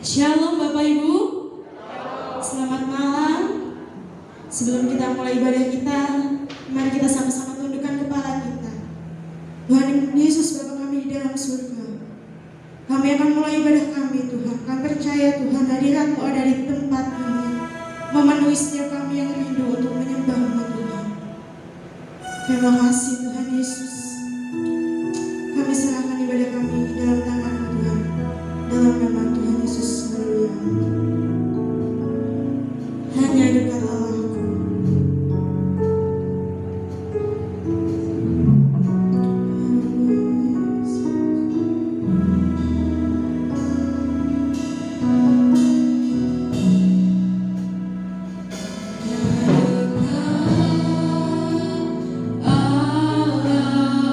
Shalom Bapak Ibu, selamat malam. Sebelum kita mulai ibadah kita, mari kita sama-sama tundukkan kepala kita. Tuhan Yesus Bapa kami di dalam surga, kami akan mulai ibadah kami Tuhan. Kami percaya Tuhan hadirat-Mu ada di tempat ini, memenuhi setiap kami yang rindu untuk menyembah-Mu Tuhan. Terima kasih Tuhan Yesus. Kami serahkan ibadah kami di dalam tangan-Mu Tuhan. Dalam nama Tuhan Yesus, haleluya. Hanya dekat Allahku. Allah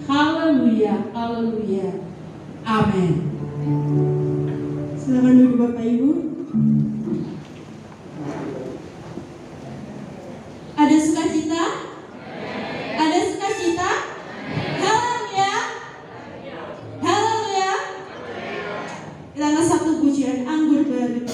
Haleluya, haleluya. Amin. Silakan duduk Bapak Ibu. Ada sukacita? Ada sukacita? Haleluya. Haleluya. Kita angkat satu pujian anggur baru.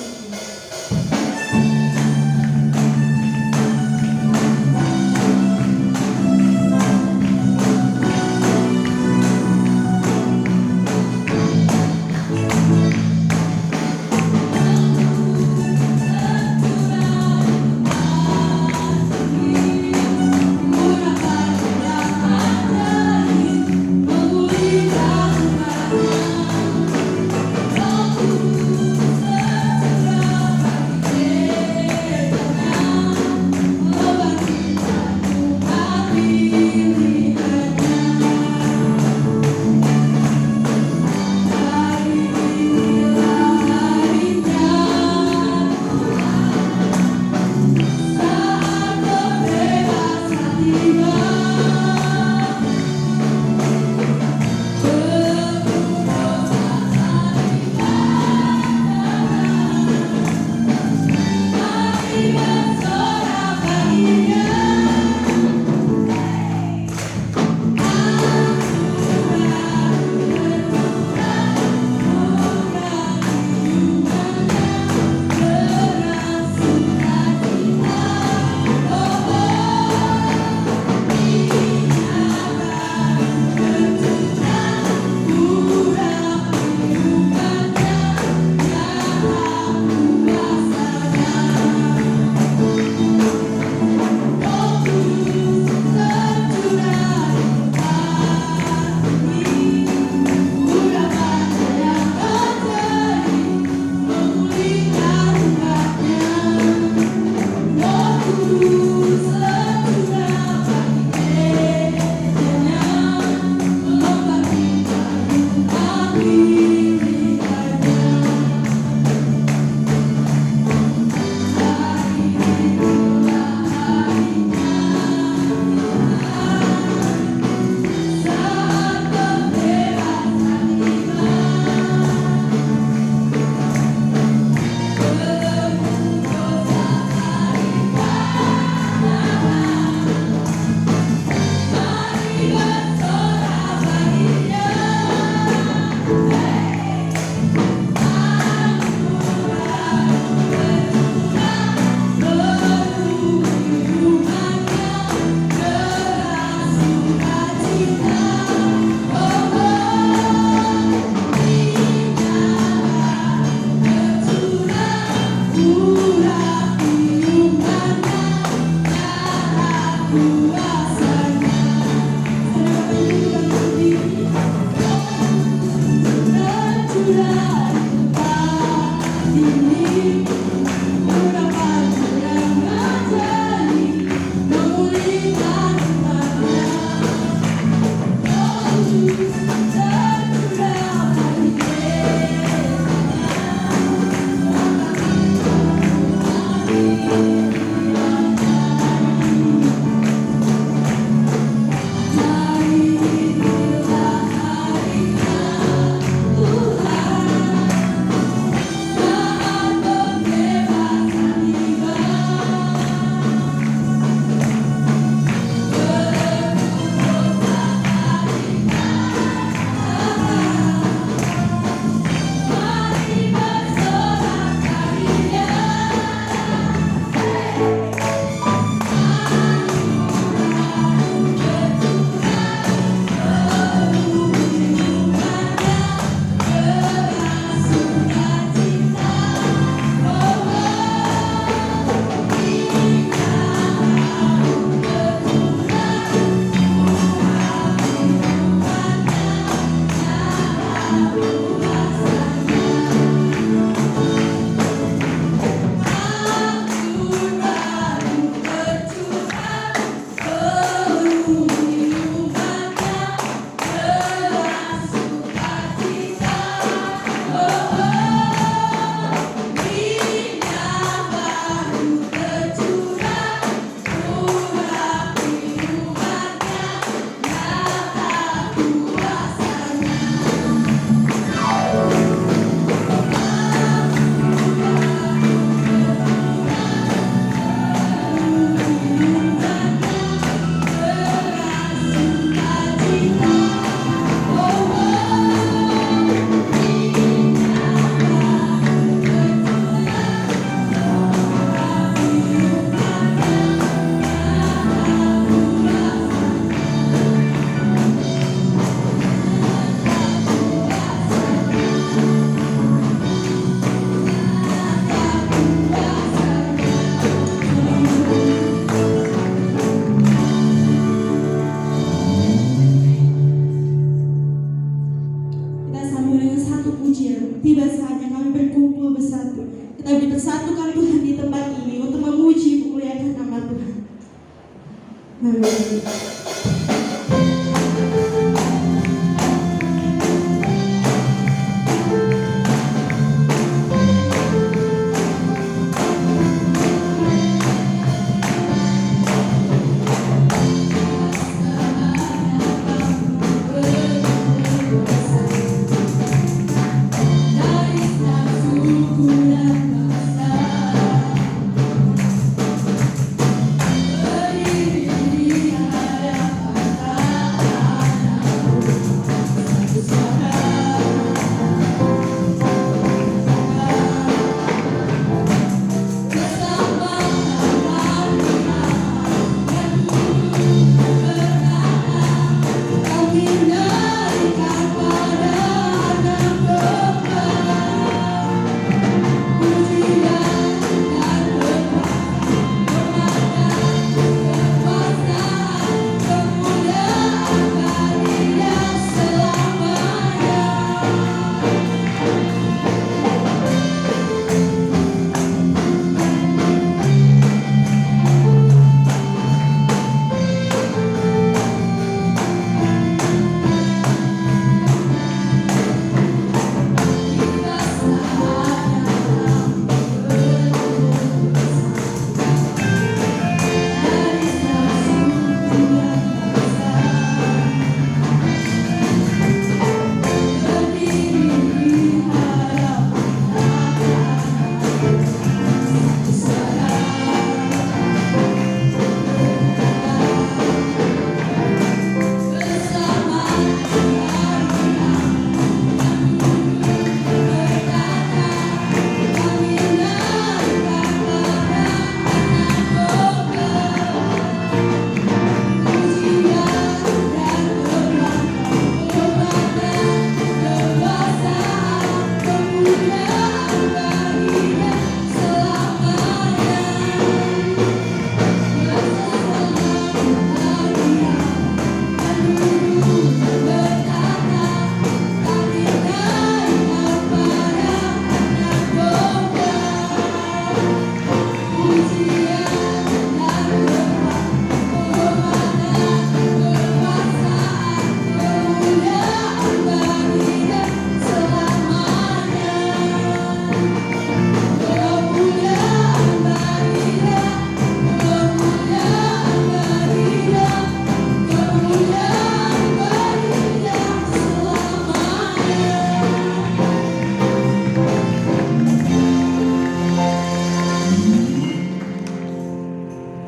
tiba saatnya kami berkumpul bersatu. Kita dipersatukan Tuhan di tempat ini untuk memuji memuliakan nama Tuhan. Amin.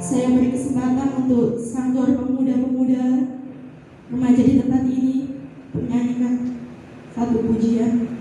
Saya beri kesempatan untuk sanggar pemuda-pemuda remaja di tempat ini menyanyikan satu pujian.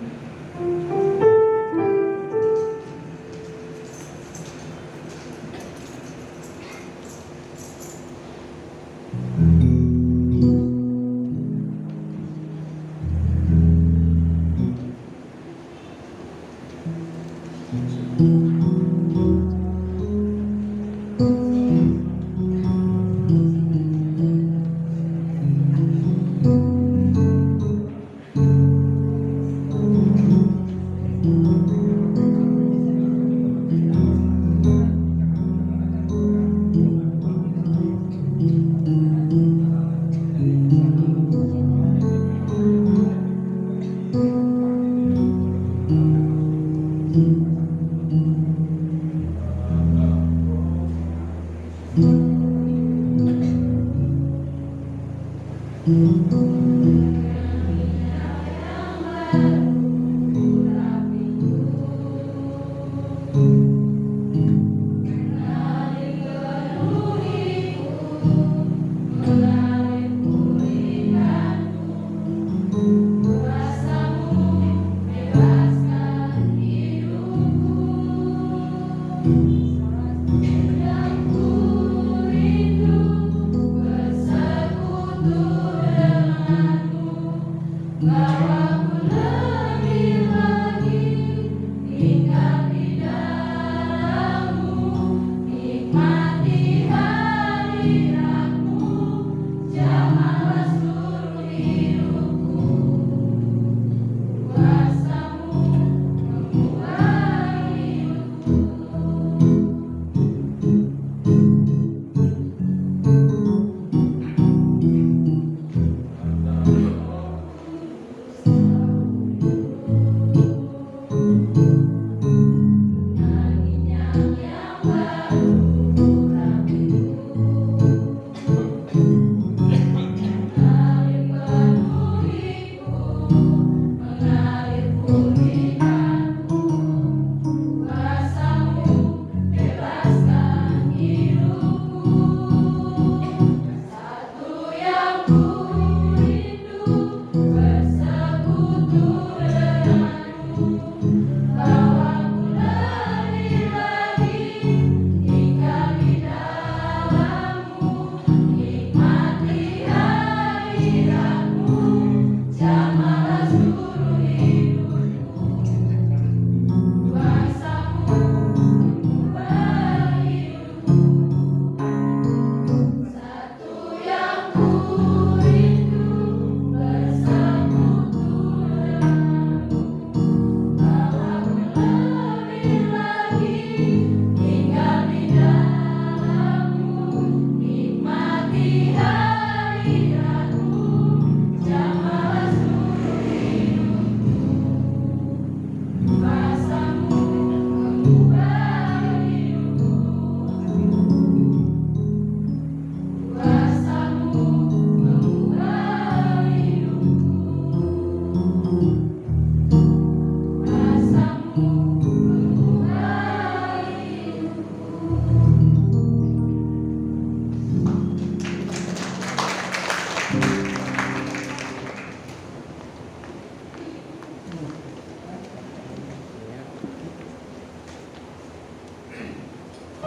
Kuasamu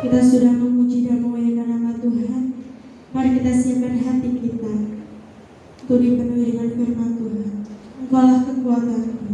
Kita sudah memuji dan memuliakan nama Tuhan. Mari kita siapkan hati kita untuk dipenuhi dengan firman Tuhan. Engkaulah kekuatanku.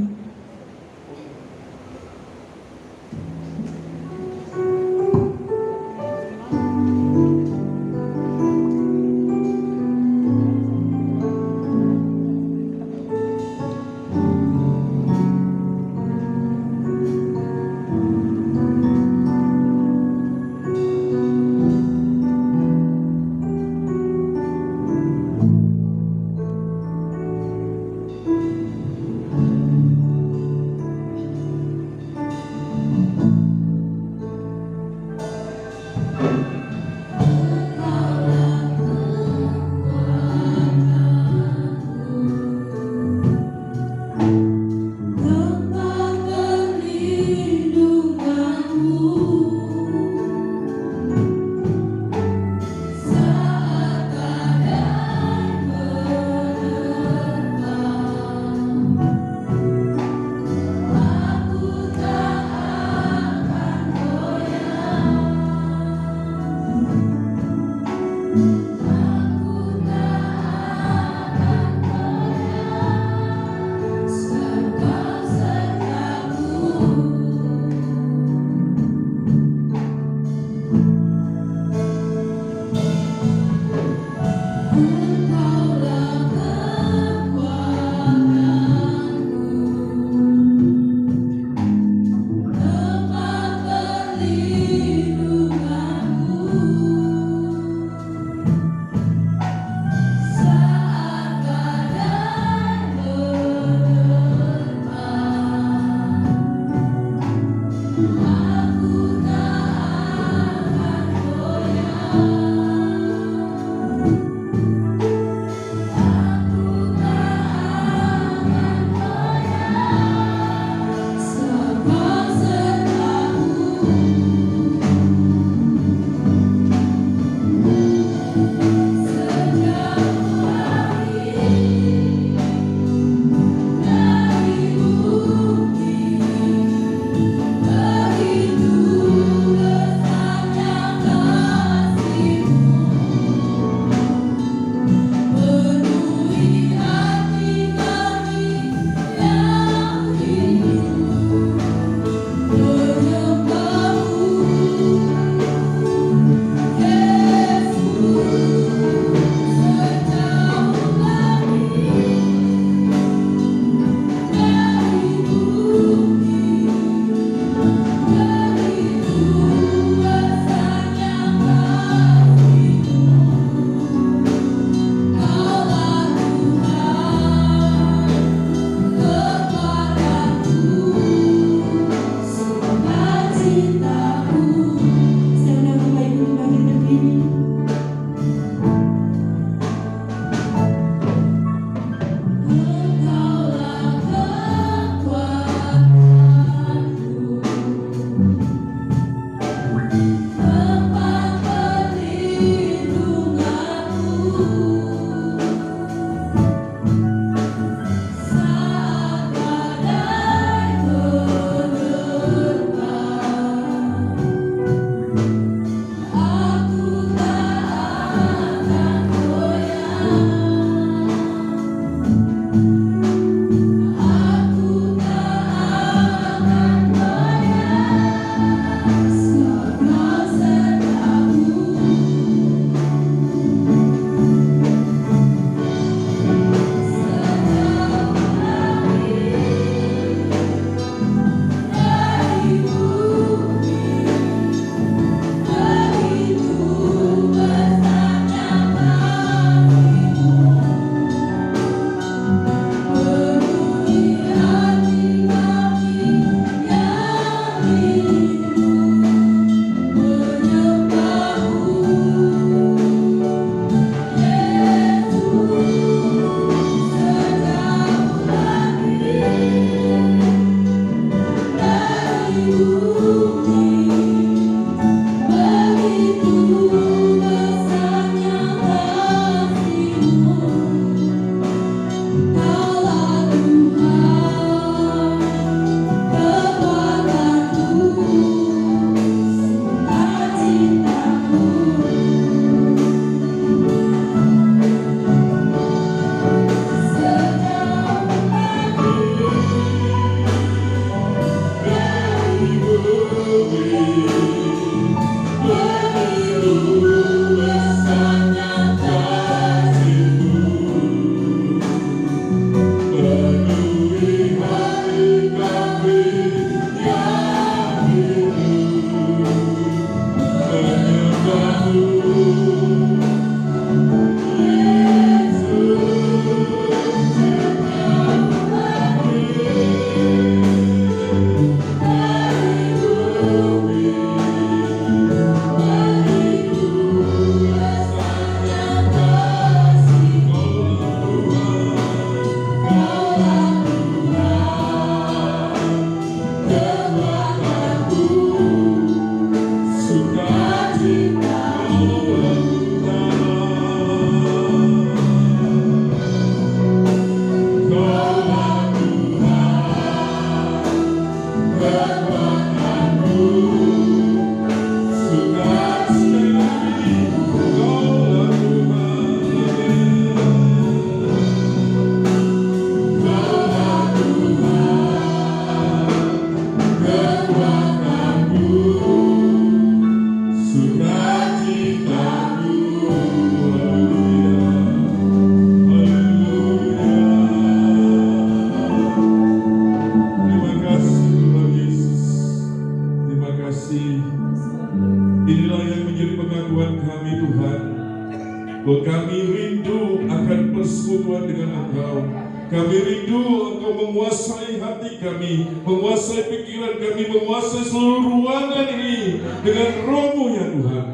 bahwa kami rindu akan persekutuan dengan Engkau. Kami rindu Engkau menguasai hati kami, menguasai pikiran kami, menguasai seluruh ruangan ini dengan Roh-Mu ya Tuhan.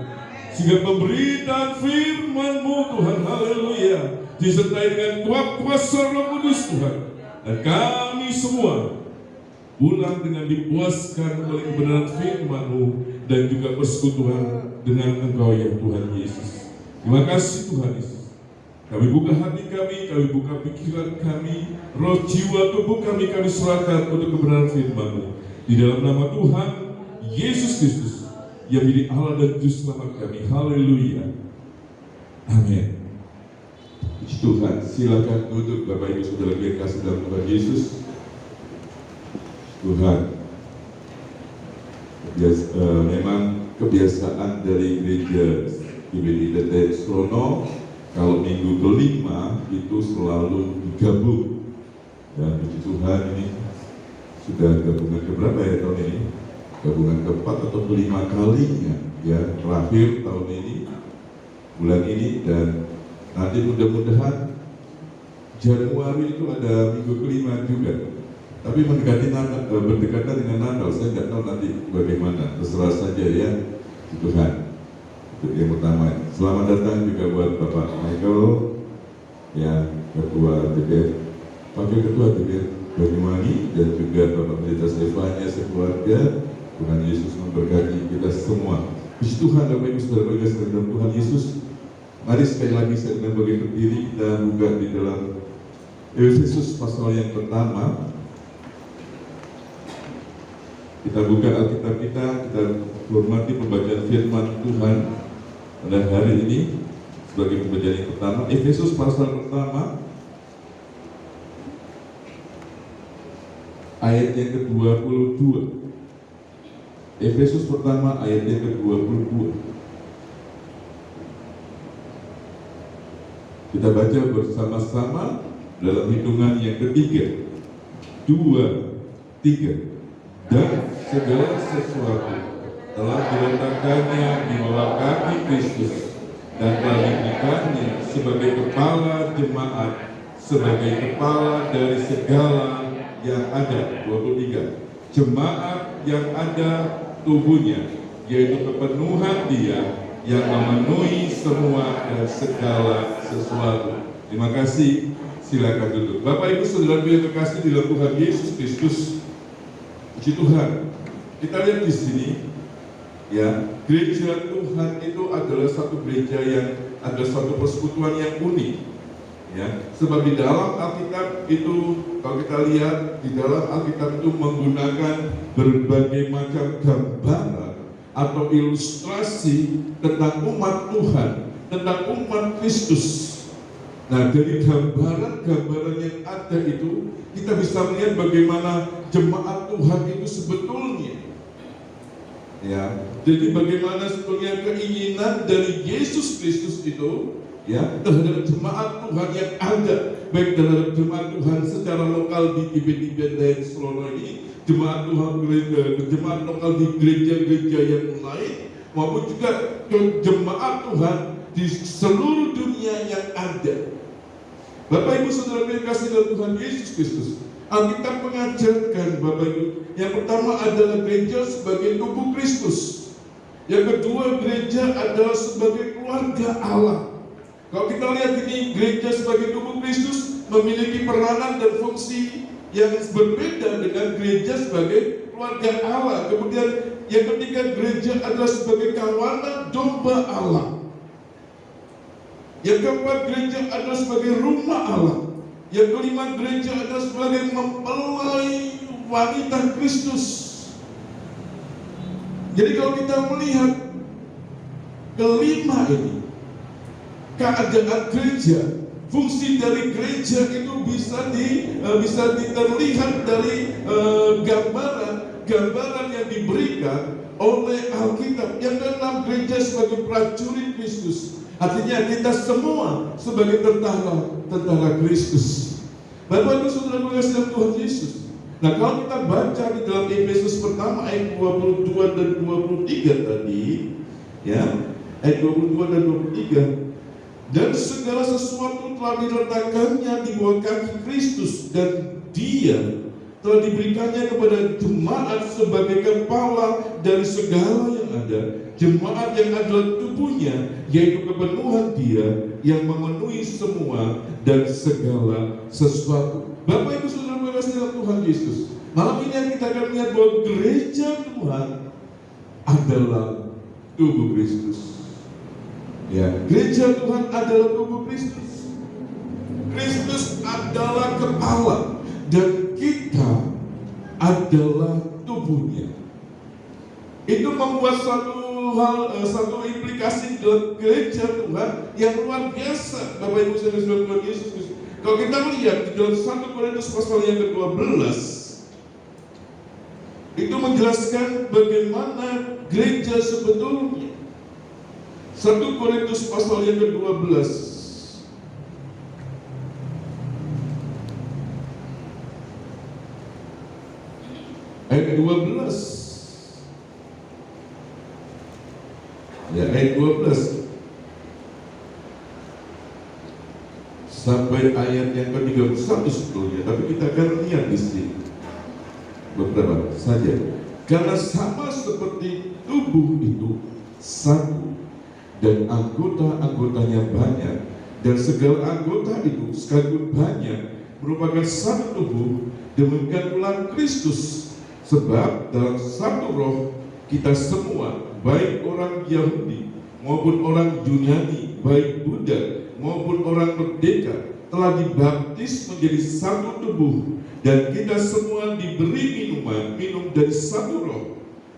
Sehingga pemberitaan firman-Mu Tuhan, haleluya, disertai dengan kuasa Roh Kudus Tuhan. Dan kami semua pulang dengan dipuaskan oleh kebenaran firman-Mu dan juga persekutuan dengan Engkau ya Tuhan Yesus. Terima kasih Tuhan Yesus. Kami buka hati kami buka pikiran kami, roh jiwa tubuh kami serahkan untuk kebenaran firman-Mu. Di dalam nama Tuhan Yesus Kristus yang menjadi Allah dan Juru Selamat kami. Haleluya. Amin. Puji Tuhan, silakan duduk Bapak Ibu Saudara yang kasih dalam Tuhan Yesus. Tuhan, memang kebiasaan dari gereja GBI Tete Srono kalau minggu kelima itu selalu digabung. Dan puji Tuhan, ini sudah gabungan keberapa ya tahun ini? Gabungan keempat atau kelima kalinya ya, terakhir tahun ini, bulan ini, dan nanti mudah-mudahan Januari itu ada minggu kelima juga. Tapi mendekati berdekatan dengan Natal, saya tidak tahu nanti bagaimana, terserah saja ya Tuhan. Itu yang pertama. Selamat datang juga buat Bapak Michael, ya Ketua DPR, Wakil Ketua DPR Banyuwangi, dan juga Bapak Pendeta Stefania sekeluarga. Tuhan Yesus memberkati kita semua. Puji Tuhan, Bapak Ibu Saudara dalam Tuhan Yesus. Mari sekali lagi saya dengan bagi berdiri, kita buka di dalam Efesus pasal yang pertama. Kita buka Alkitab kita hormati pembacaan firman Tuhan pada hari ini sebagai pembacaan yang pertama. Efesus pasal pertama ayat yang ke-22. Efesus pertama ayat yang ke-22. Kita baca bersama-sama dalam hitungan yang ketiga. 2, 3. Dan segala sesuatu telah diletakkannya di bawah kaki Kristus dan telah diberikannya sebagai kepala jemaat, sebagai kepala dari segala yang ada. 23. Jemaat yang ada tubuhnya, yaitu kepenuhan Dia yang memenuhi semua dan segala sesuatu. Terima kasih. Silakan duduk. Bapak Ibu Saudara yang terkasih di dalam Tuhan Yesus Kristus. Puji Tuhan, kita lihat di sini, ya, gereja Tuhan itu adalah satu gereja yang ada satu persekutuan yang unik, ya. Sebab di dalam Alkitab itu, kalau kita lihat di dalam Alkitab itu menggunakan berbagai macam gambaran atau ilustrasi tentang umat Tuhan, tentang umat Kristus. Nah, dari gambaran-gambaran yang ada itu, kita bisa melihat bagaimana jemaat Tuhan itu sebetulnya, ya. Jadi bagaimana sebetulnya keinginan dari Yesus Kristus itu, ya, terhadap jemaat Tuhan yang ada, baik terhadap jemaat Tuhan secara lokal di GBI Tete Srono ini, jemaat lokal di gereja-gereja yang lain, maupun juga jemaat Tuhan di seluruh dunia yang ada. Bapak Ibu Saudara yang kasih dalam Tuhan Yesus Kristus, Alkitab mengajarkan Bapak Ibu, yang pertama adalah gereja sebagai tubuh Kristus. Yang kedua, gereja adalah sebagai keluarga Allah. Kalau kita lihat ini, gereja sebagai tubuh Kristus memiliki peranan dan fungsi yang berbeda dengan gereja sebagai keluarga Allah. Kemudian yang ketiga, gereja adalah sebagai kawanan domba Allah. Yang keempat, gereja adalah sebagai rumah Allah. Yang kelima, gereja adalah sebagai mempelai wanita Kristus. Jadi kalau kita melihat kelima ini, keadaan gereja, fungsi dari gereja itu bisa terlihat dari gambaran yang diberikan oleh Alkitab. Yang keenam, gereja sebagai prajurit Kristus. Artinya kita semua sebagai tentara Kristus. Bapak Ibu Saudara dalam Tuhan Yesus. Nah, kalau kita baca di dalam Efesus pertama ayat 22 dan 23 tadi, ya, ayat 22 dan 23, dan segala sesuatu telah diletakkannya di bawah kaki Kristus, dan Dia telah diberikannya kepada jemaat sebagai kepala dari segala yang ada. Jemaat yang adalah tubuhnya, yaitu kepenuhan Dia yang memenuhi semua dan segala sesuatu. Bapak Ibu Saudara kasih dalam Tuhan Yesus, malam ini kita akan melihat bahwa gereja Tuhan adalah tubuh Kristus. Ya, gereja Tuhan adalah tubuh Kristus. Kristus adalah kepala dan kita adalah tubuhnya. Itu membuat satu implikasi dalam gereja Tuhan yang luar biasa, Bapak Ibu Saudara Tuhan Yesus Kristus. Kalau kita lihat di dalam 1 Korintus pasal yang ke-12, itu menjelaskan bagaimana gereja sebetulnya. 1 Korintus pasal yang ke-12 ayat 12. Ya, ayat 12 sampai ayat yang ke-31 sebetulnya, tapi kita akan lihat di sini beberapa saja. Karena sama seperti tubuh itu satu dan anggota-anggotanya banyak, dan segala anggota itu sekaligus banyak merupakan satu tubuh, demikian pula Kristus. Sebab dalam satu roh kita semua, baik orang Yahudi maupun orang Yunani, baik Buddha maupun orang merdeka, telah dibaptis menjadi satu tubuh, dan kita semua diberi minum dari satu roh.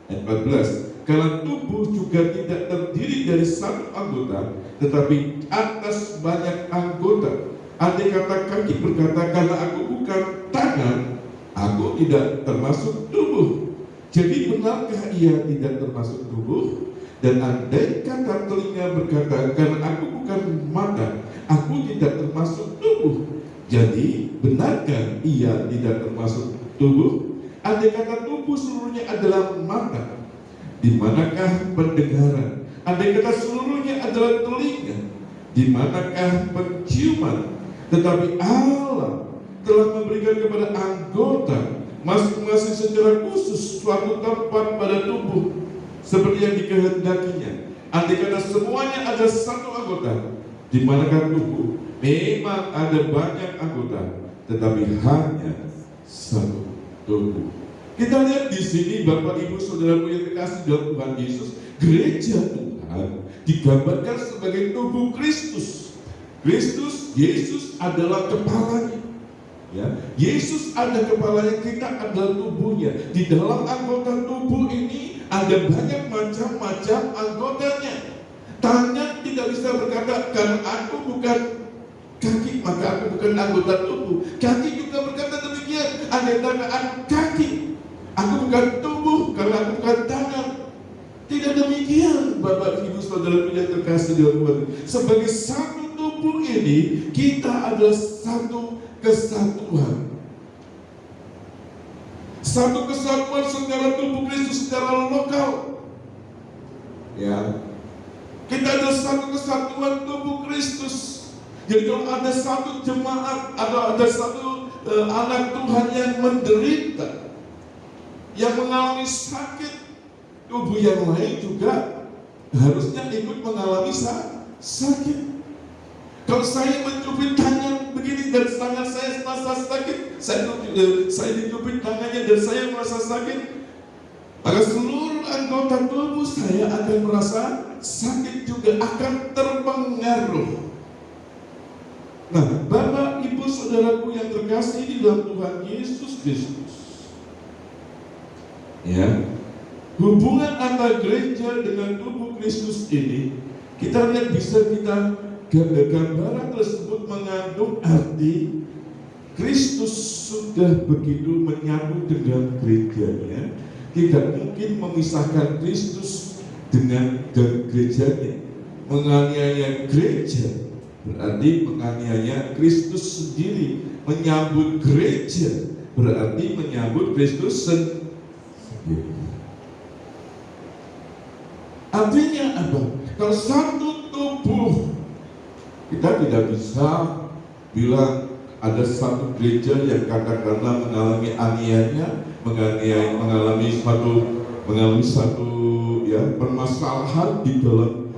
Ayat 14. Karena tubuh juga tidak terdiri dari satu anggota, tetapi atas banyak anggota. Andai kata kaki berkata, karena aku bukan tangan, aku tidak termasuk tubuh. Jadi benarkah ia tidak termasuk tubuh? Dan andai kata telinga berkata, karena aku bukan mata, aku tidak termasuk tubuh. Jadi benarkah ia tidak termasuk tubuh? Andai kata tubuh seluruhnya adalah mata, di manakah pendengaran? Andai kata seluruhnya adalah telinga, di manakah penciuman? Tetapi Allah telah memberikan kepada anggota masing-masing secara khusus suatu tempat pada tubuh seperti yang dikehendakinya. Andai kata semuanya ada satu anggota, di manakah tubuh? Memang ada banyak anggota, tetapi hanya satu tubuh. Kita lihat di sini, Bapak Ibu Saudaraku yang dikasihi dalam Tuhan Yesus, gereja Tuhan digambarkan sebagai tubuh Kristus. Kristus, Yesus adalah kepalanya. Ya, Yesus ada kepalanya, kita adalah tubuhnya. Di dalam anggota tubuh ini ada banyak macam-macam anggotanya. Tangan tidak bisa berkata, karena aku bukan kaki, maka aku bukan anggota tubuh. Kaki juga berkata demikian, andai kata aku kaki, aku bukan tubuh karena aku bukan tangan. Tidak demikian, Bapak Ibu Saudara yang terkasih dalam Tuhan. Sebagai satu tubuh ini, kita adalah satu kesatuan. Satu kesatuan secara tubuh Kristus secara lokal. Ya, kita adalah satu kesatuan tubuh Kristus. Jadi kalau ada satu jemaat atau ada satu anak Tuhan yang menderita, yang mengalami sakit, tubuh yang lain juga harusnya ikut mengalami sakit. Kalau saya mencubit tangan begini dan tangan saya merasa sakit, saya dicubit tangannya dan saya merasa sakit, maka seluruh anggota tubuh saya akan merasa sakit juga, akan terpengaruh. Nah, Bapak Ibu Saudaraku yang terkasih di dalam Tuhan Yesus Kristus, ya, hubungan antara gereja dengan tubuh Kristus ini, kita lihat bisa kita gambaran tersebut mengandung arti Kristus sudah begitu menyatu dengan gerejanya, tidak mungkin memisahkan Kristus dengan gerejanya. Menganiaya gereja berarti menganiaya Kristus sendiri. Menyambut gereja berarti menyambut Kristus sendiri. Artinya apa? Kalau satu tubuh Kita tidak bisa bilang ada satu gereja yang katakanlah mengalami aniayanya, mengalami satu ya permasalahan di dalam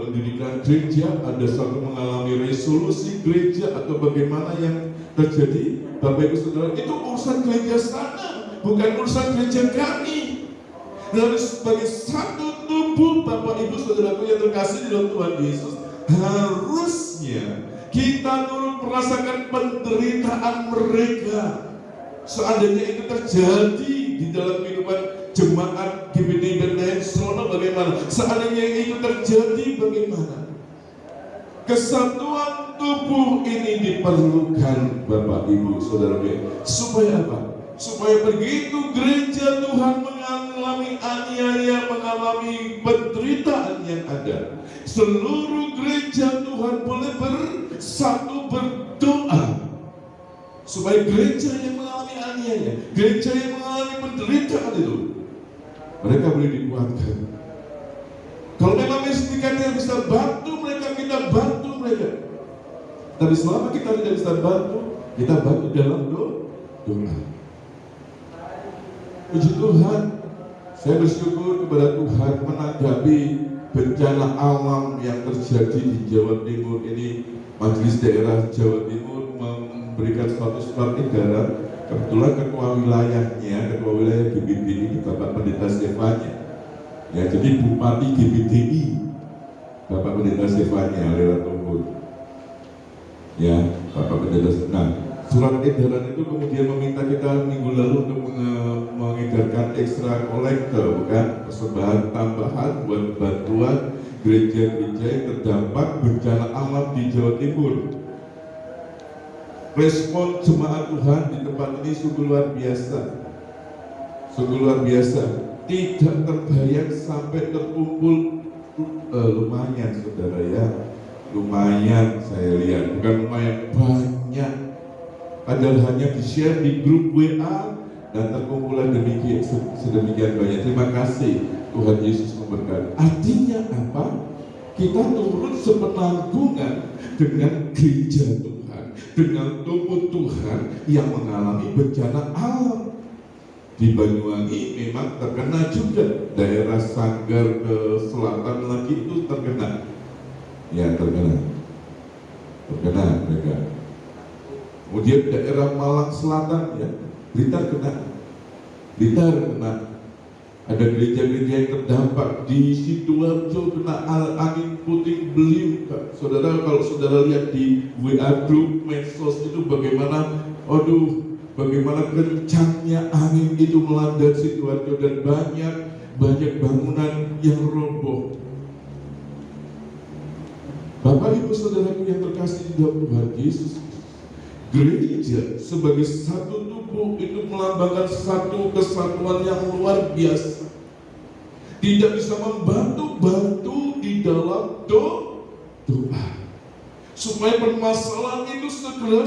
mendirikan gereja, ada satu mengalami resolusi gereja atau bagaimana yang terjadi. Bapak Ibu Saudara, itu urusan gereja sana, bukan urusan gereja kami. Dan sebagai satu tubuh Bapak Ibu Saudaraku yang terkasih di dalam Tuhan Yesus, harusnya kita turut merasakan penderitaan mereka. Seandainya itu terjadi di dalam kehidupan jemaat GBD Bethlehem Solo, bagaimana? Seandainya itu terjadi, bagaimana? Kesatuan tubuh ini diperlukan Bapak Ibu Saudara, supaya apa? Supaya begitu gereja Tuhan mengalami aniaya, mengalami penderitaan yang ada, seluruh gereja Tuhan boleh bersatu berdoa supaya gereja yang mengalami aniaya, gereja yang mengalami penderitaan itu, mereka boleh dikuatkan. Kalau memang kita tidak bisa bantu mereka, kita bantu mereka. Tapi selama kita tidak bisa bantu, kita bantu dalam doa. Puji Tuhan, saya bersyukur kepada Tuhan menanggapi bencana alam yang terjadi di Jawa Timur ini. Majelis Daerah Jawa Timur memberikan suatu surat edaran. Kebetulan ketua wilayah GBDI Bapak Pendeta Stefania. Ya, jadi Bupati GBDI Bapak Pendeta Stefania lewat Tumpul. Ya, Bapak Pendeta Stefania. Nah, surat edaran itu kemudian meminta kita minggu lalu untuk mengedarkan ekstra kolektor, bukan persembahan tambahan buat bantuan gereja-gereja yang terdampak bencana alam di Jawa Timur. Respon jemaat Tuhan di tempat ini sungguh luar biasa, sungguh luar biasa. Tidak terbayang sampai terkumpul lumayan, saudara ya, lumayan saya lihat, bukan lumayan, banyak. Padahal hanya di-share di grup WA dan terkumpulan sedemikian banyak. Terima kasih, Tuhan Yesus memberkati. Artinya apa? Kita turut sepenanggungan dengan gereja Tuhan, dengan tubuh Tuhan yang mengalami bencana alam. Di Banyuwangi memang terkena juga, daerah Sanggar ke selatan lagi itu terkena. Ya, terkena mereka. Kemudian daerah Malang Selatan, ya, Blitar kena. Ada gereja-gereja yang terdampak di Sidoarjo, kena angin puting beliung. Saudara, kalau saudara lihat di WA group medsos itu bagaimana, bagaimana kencangnya angin itu melanda Sidoarjo dan banyak bangunan yang roboh. Bapak Ibu Saudaraku yang terkasih di dalam Tuhan Yesus, gereja sebagai satu tubuh itu melambangkan satu kesatuan yang luar biasa. Tidak bisa membantu di dalam doa supaya permasalahan itu segera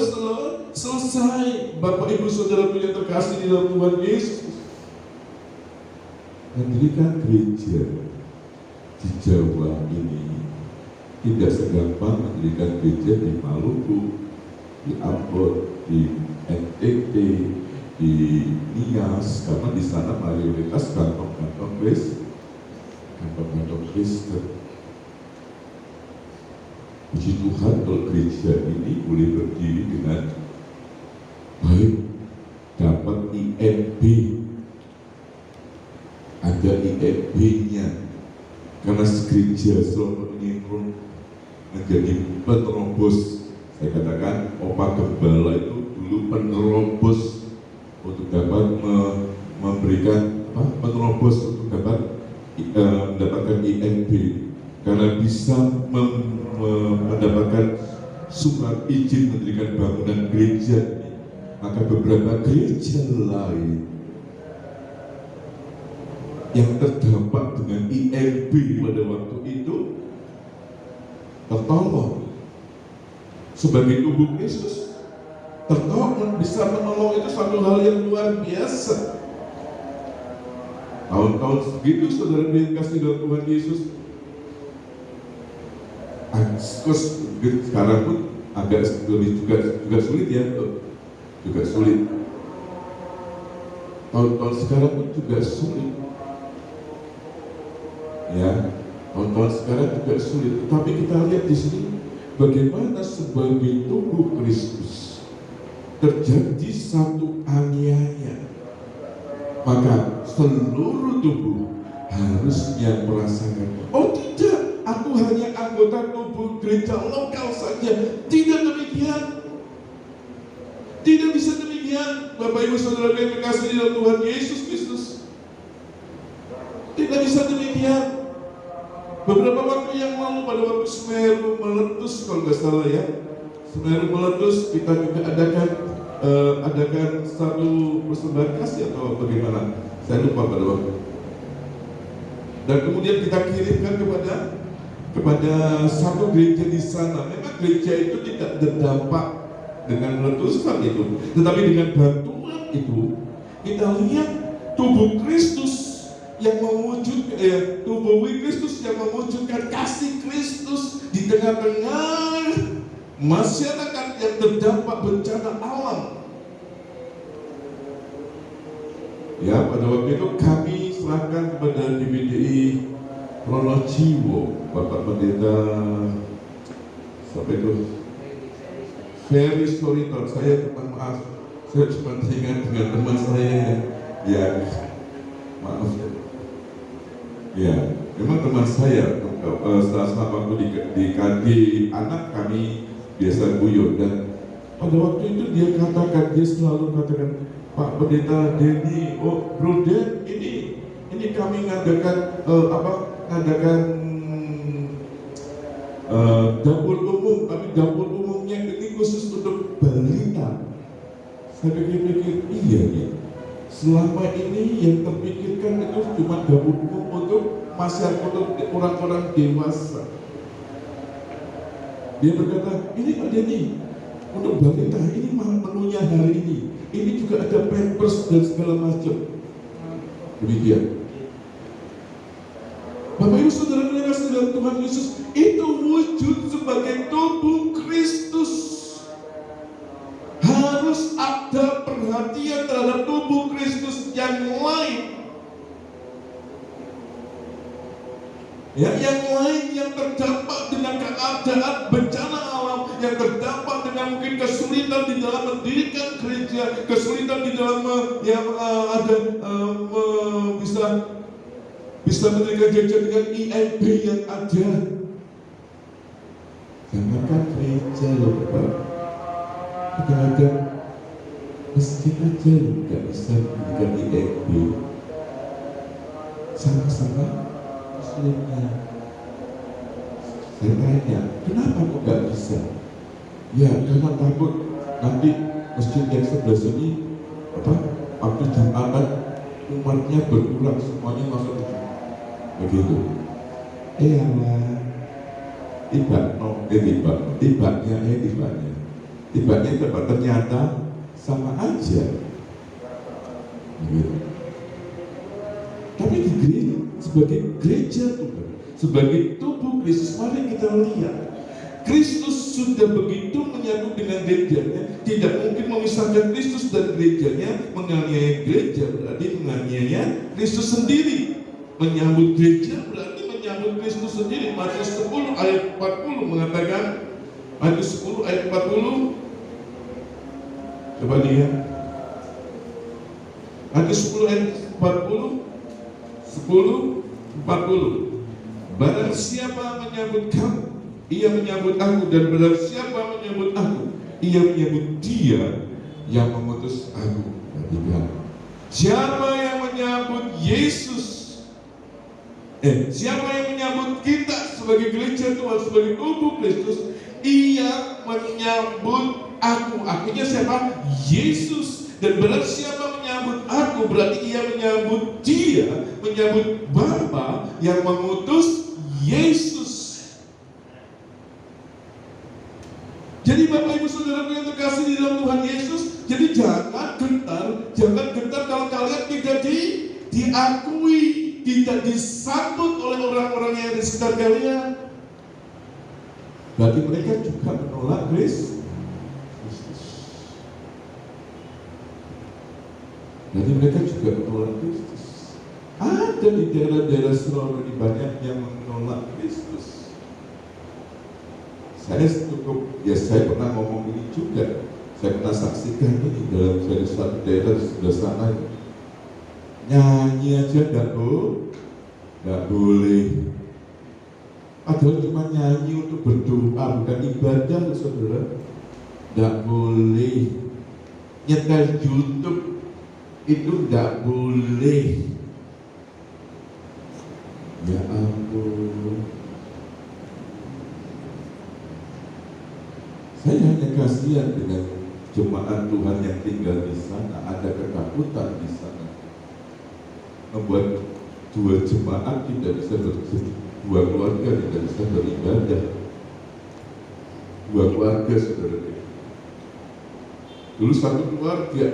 selesai. Bapak Ibu Saudaraku yang terkasih di dalam Tuhan Yesus, mendirikan gereja di Jawa ini tidak segampang mendirikan gereja di Maluku, di Ambon, di NTT, di Nias, karena di sana mayoritas kantong-kantong Kristen. Puji Tuhan kalau gereja ini boleh berdiri dengan baik, dapat IMB, ada IMB-nya, karena gereja selama ini menjadi penerobos. Saya katakan Opa Gembala itu dulu penerobos untuk dapat memberikan penerobos untuk dapat mendapatkan IMB, karena bisa mendapatkan surat izin mendirikan bangunan gereja. Maka beberapa gereja lain yang terdampak dengan IMB pada waktu itu tertolong. Sebagai tubuh Kristus, tertolong, bisa menolong, itu satu hal yang luar biasa. Tahun-tahun segitu saudara yang kasih dalam Tuhan Yesus, Terus sekarang pun agak lebih juga sulit ya, juga sulit. Tahun-tahun sekarang pun juga sulit. Ya, tahun-tahun sekarang juga sulit. Tetapi kita lihat di sini bagaimana sebagai tubuh Kristus terjadi satu aniaya, maka seluruh tubuh harusnya merasakan. Oh tidak, aku hanya anggota tubuh gereja lokal saja. Tidak demikian. Tidak bisa demikian, Bapak Ibu Saudara yang terkasih di dalam Tuhan Yesus Kristus. Tidak bisa demikian. Beberapa waktu yang lalu, pada waktu Semeru meletus, kalau nggak salah ya, Semeru meletus, kita juga adakan satu persembahan kasih atau bagaimana? Saya lupa pada waktu. Dan kemudian kita kirimkan kepada satu gereja di sana. Memang gereja itu tidak terdampak dengan letusan itu, tetapi dengan bantuan itu kita lihat tubuh Kristus yang mewujudkan tubuh Kristus yang mewujudkan kasih Kristus di tengah-tengah masyarakat yang terdampak bencana alam. Ya, pada waktu itu kami serahkan kepada DPDI Pronojiwo, Bapak Pendeta sampai itu Ferry Soritor. Saya maaf, saya cuma teringat dengan teman saya yang maaf ya, memang teman saya setelah waktu di KD anak kami biasa guyon, dan pada waktu itu dia selalu katakan, Pak Pendeta Denny, oh Bro Den, ini kami ngadakan dapur umum, tapi dapur umumnya ini khusus untuk balita. Saya pikir-pikir, iya ya, selama ini yang terpikirkan itu cuma dapur umum untuk masyarakat, untuk orang-orang dewasa. Dia berkata, ini Pak Denny, untuk balita ini menunya hari ini juga ada pampers dan segala macam. Demikian. Bapak Ibu Saudara yang dikasihi dalam Tuhan Yesus, itu wujud sebagai tubuh Kristus. Harus ada perhatian terhadap tubuh Kristus yang lain. Ya, yang lain yang terdampak dengan keadaan bencana alam, yang terdampak dengan mungkin kesulitan di dalam mendirikan gereja, kesulitan di dalam bisa mendirikan gereja dengan IMB yang ada. Jangankan gereja loh Pak, kadang-kadang masjid aja loh nggak bisa mendirikan IMB. Sama-sama muslimnya. Saya tanya, kenapa kok nggak bisa? Ya karena takut nanti masjid yang sebelah sini waktu Jumatan umatnya berkurang, semuanya masuk begitu. Tibanya ternyata sama aja begitu. Tapi di gereja, sebagai gereja Tuhan, sebagai tubuh Kristus, mari kita lihat Kristus sudah begitu menyatu dengan gerejanya. Tidak mungkin memisahkan Kristus dan gerejanya. Menganiaya gereja berarti menganiaya Kristus sendiri. Menyambut gereja berarti menyambut Kristus sendiri. Matius 10 ayat 40 mengatakan, Matius 10 ayat 40, coba lihat Matius 10 ayat 40, 10:40. Barang siapa menyambut kamu, ia menyambut aku, dan barang siapa menyambut aku, ia menyambut dia yang mengutus aku. Perhatikan, siapa yang menyambut Yesus, siapa yang menyambut kita sebagai gereja Tuhan, sebagai tubuh Kristus, ia menyambut aku. Akunya siapa? Yesus. Dan barang siapa menyambut aku, berarti ia menyambut dia, menyambut Bapa yang mengutus Yesus. Jadi Bapak Ibu Saudara yang terkasih di dalam Tuhan Yesus, jadi jangan gentar kalau kalian tidak diakui, tidak disambut oleh orang-orang yang di sekitar kalian. Berarti mereka juga menolak Kristus. Berarti mereka juga menolak Kristus. Ada di daerah-daerah Surabaya banyak yang menolak Kristus. Saya pernah ngomong ini juga. Saya pernah saksikan ini dalam satu daerah di sebelah sana. Nyanyi aja nggak boleh. Padahal cuma nyanyi untuk berdoa, bukan ibadah, saudara. Nggak boleh. Nyetel YouTube itu nggak boleh. Ya ampun. Saya hanya kasihan dengan jemaat Tuhan yang tinggal di sana. Ada ketakutan di sana, membuat dua jemaat tidak bisa dua keluarga tidak bisa beribadah. Dua keluarga, saudara. Dulu satu keluarga,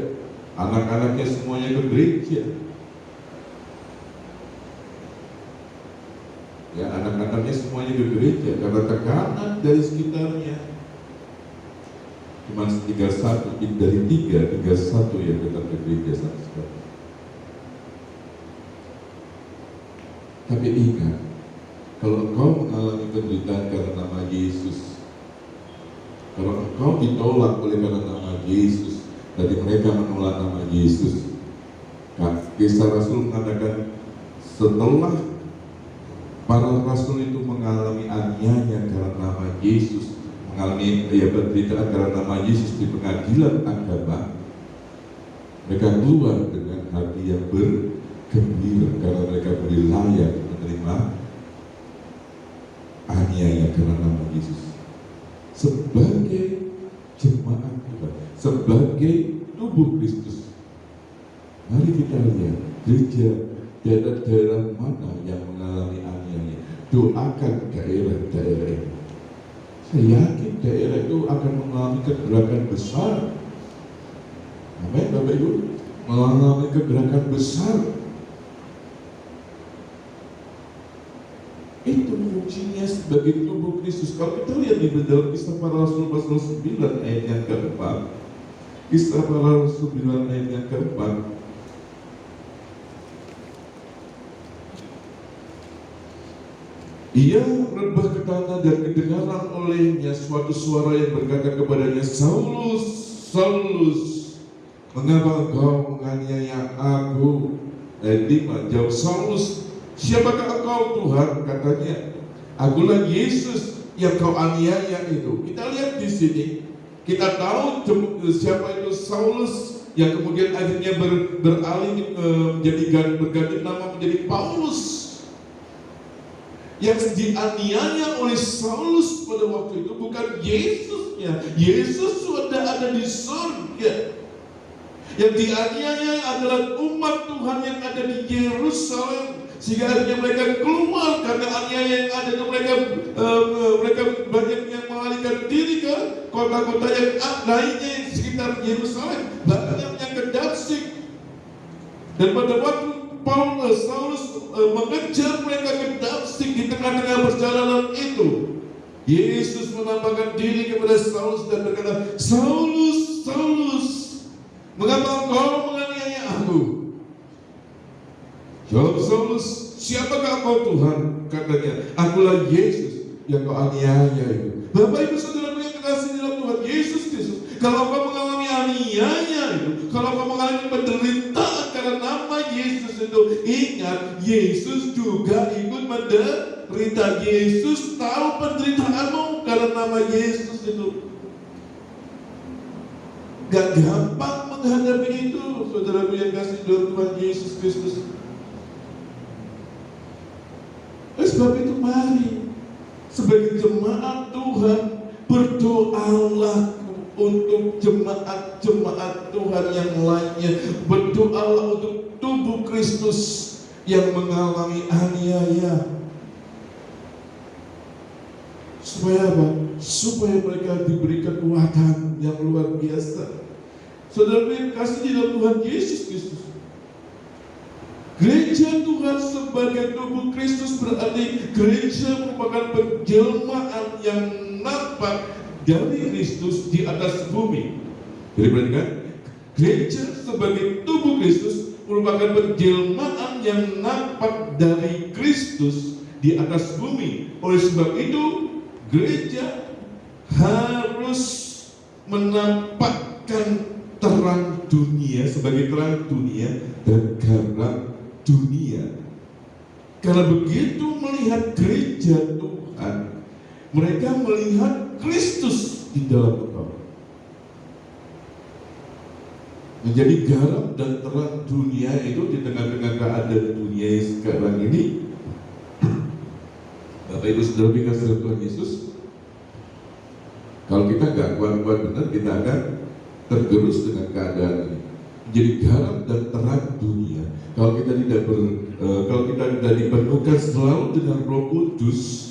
anak-anaknya semuanya ke gereja. Ya, anak-anaknya semuanya ke gereja karena tekanan dari sekitarnya. Cuma tinggal satu yang tetap ke gereja sampai sekarang. Tapi ingat, kalau engkau mengalami penderitaan karena nama Yesus, kalau engkau ditolak oleh karena nama Yesus, dari mereka menolak nama Yesus. Kisah Rasul mengatakan setelah para rasul itu mengalami aniaya karena nama Yesus, mengalami penderitaan karena nama Yesus di pengadilan agama, mereka keluar dengan hati yang bergembira karena mereka layak menerima aniaya karena nama Yesus. Sebagai jemaat Tuhan, sebagai tubuh Kristus, mari kita lihat gereja daerah-daerah mana yang mengalami aniaya. Doakan daerah-daerah itu. Saya yakin daerah itu akan mengalami kegerakan besar. Amin, Bapak Ibu, mengalami kegerakan besar. Itu fungsinya sebagai tubuh Kristus. Kalau kita lihat di dalam Kisah Para Rasul pasal 9 ayat yang keempat, Kisah Para Rasul 9 ayat yang keempat, ia rebah ke tanah dan kedengaran olehnya suatu suara yang berkata kepadanya, Saulus, Saulus, mengapa engkau menganiaya aku? Ayat 5, jawab Saulus, siapakah engkau Tuhan? Katanya, akulah Yesus yang kau aniaya itu. Kita lihat di sini, kita tahu siapa itu Saulus yang kemudian akhirnya beralih berganti nama menjadi Paulus. Yang dianiaya oleh Saulus pada waktu itu bukan Yesusnya. Yesus sudah ada di surga. Yang dianiaya adalah umat Tuhan yang ada di Yerusalem, sehingga akhirnya mereka keluar karena aniaya yang ada ke mereka. Mereka banyak yang mengalihkan diri ke kota-kota yang lainnya di sekitar Yerusalem, bahkan yang ke Damsyik. Dan pada waktu Saulus mengejar mereka ke Damsyik, di tengah-tengah perjalanan itu Yesus menampakkan diri kepada Saulus dan berkata, Saulus, Saulus, mengapa engkau menganiaya aku? Jawab Saulus, siapakah engkau Tuhan? Katanya, akulah Yesus yang kau aniaya itu. Bapak Ibu Saudara yang kekasih dalam Tuhan Yesus Kristus, kalau kau mengalami aniaya itu, kalau kau mengalami penderitaan karena nama Yesus itu, ingat, Yesus juga ikut menderita. Yesus tahu penderitaanmu karena nama Yesus itu. Gak gampang menghadapi itu, saudaraku yang kasih dalam Tuhan Yesus Kristus. Sebab itu mari sebagai jemaat Tuhan berdoalah untuk jemaat-jemaat Tuhan yang lainnya. Berdoalah untuk tubuh Kristus yang mengalami aniaya. Supaya apa? Supaya mereka diberi kekuatan yang luar biasa. Saudara yang kasih di dalam Tuhan Yesus Kristus, Gereja Tuhan sebagai tubuh Kristus berarti gereja merupakan penjelmaan yang nampak dari Kristus di atas bumi. Jadi perhatikan, gereja sebagai tubuh Kristus merupakan penjelmaan yang nampak dari Kristus di atas bumi. Oleh sebab itu, gereja harus menampakkan terang dunia sebagai terang dunia dan garam dunia. Karena begitu melihat gereja Tuhan, mereka melihat Kristus di dalam engkau. Menjadi garam dan terang dunia itu di tengah-tengah keadaan dunia yang sekarang ini. Bapak Ibu Saudara dikasihi Tuhan Yesus, kalau kita nggak kuat-kuat benar, kita akan tergerus dengan keadaan ini. Menjadi garam dan terang dunia. Kalau kita tidak dipenuhkan selalu dengan Roh Kudus,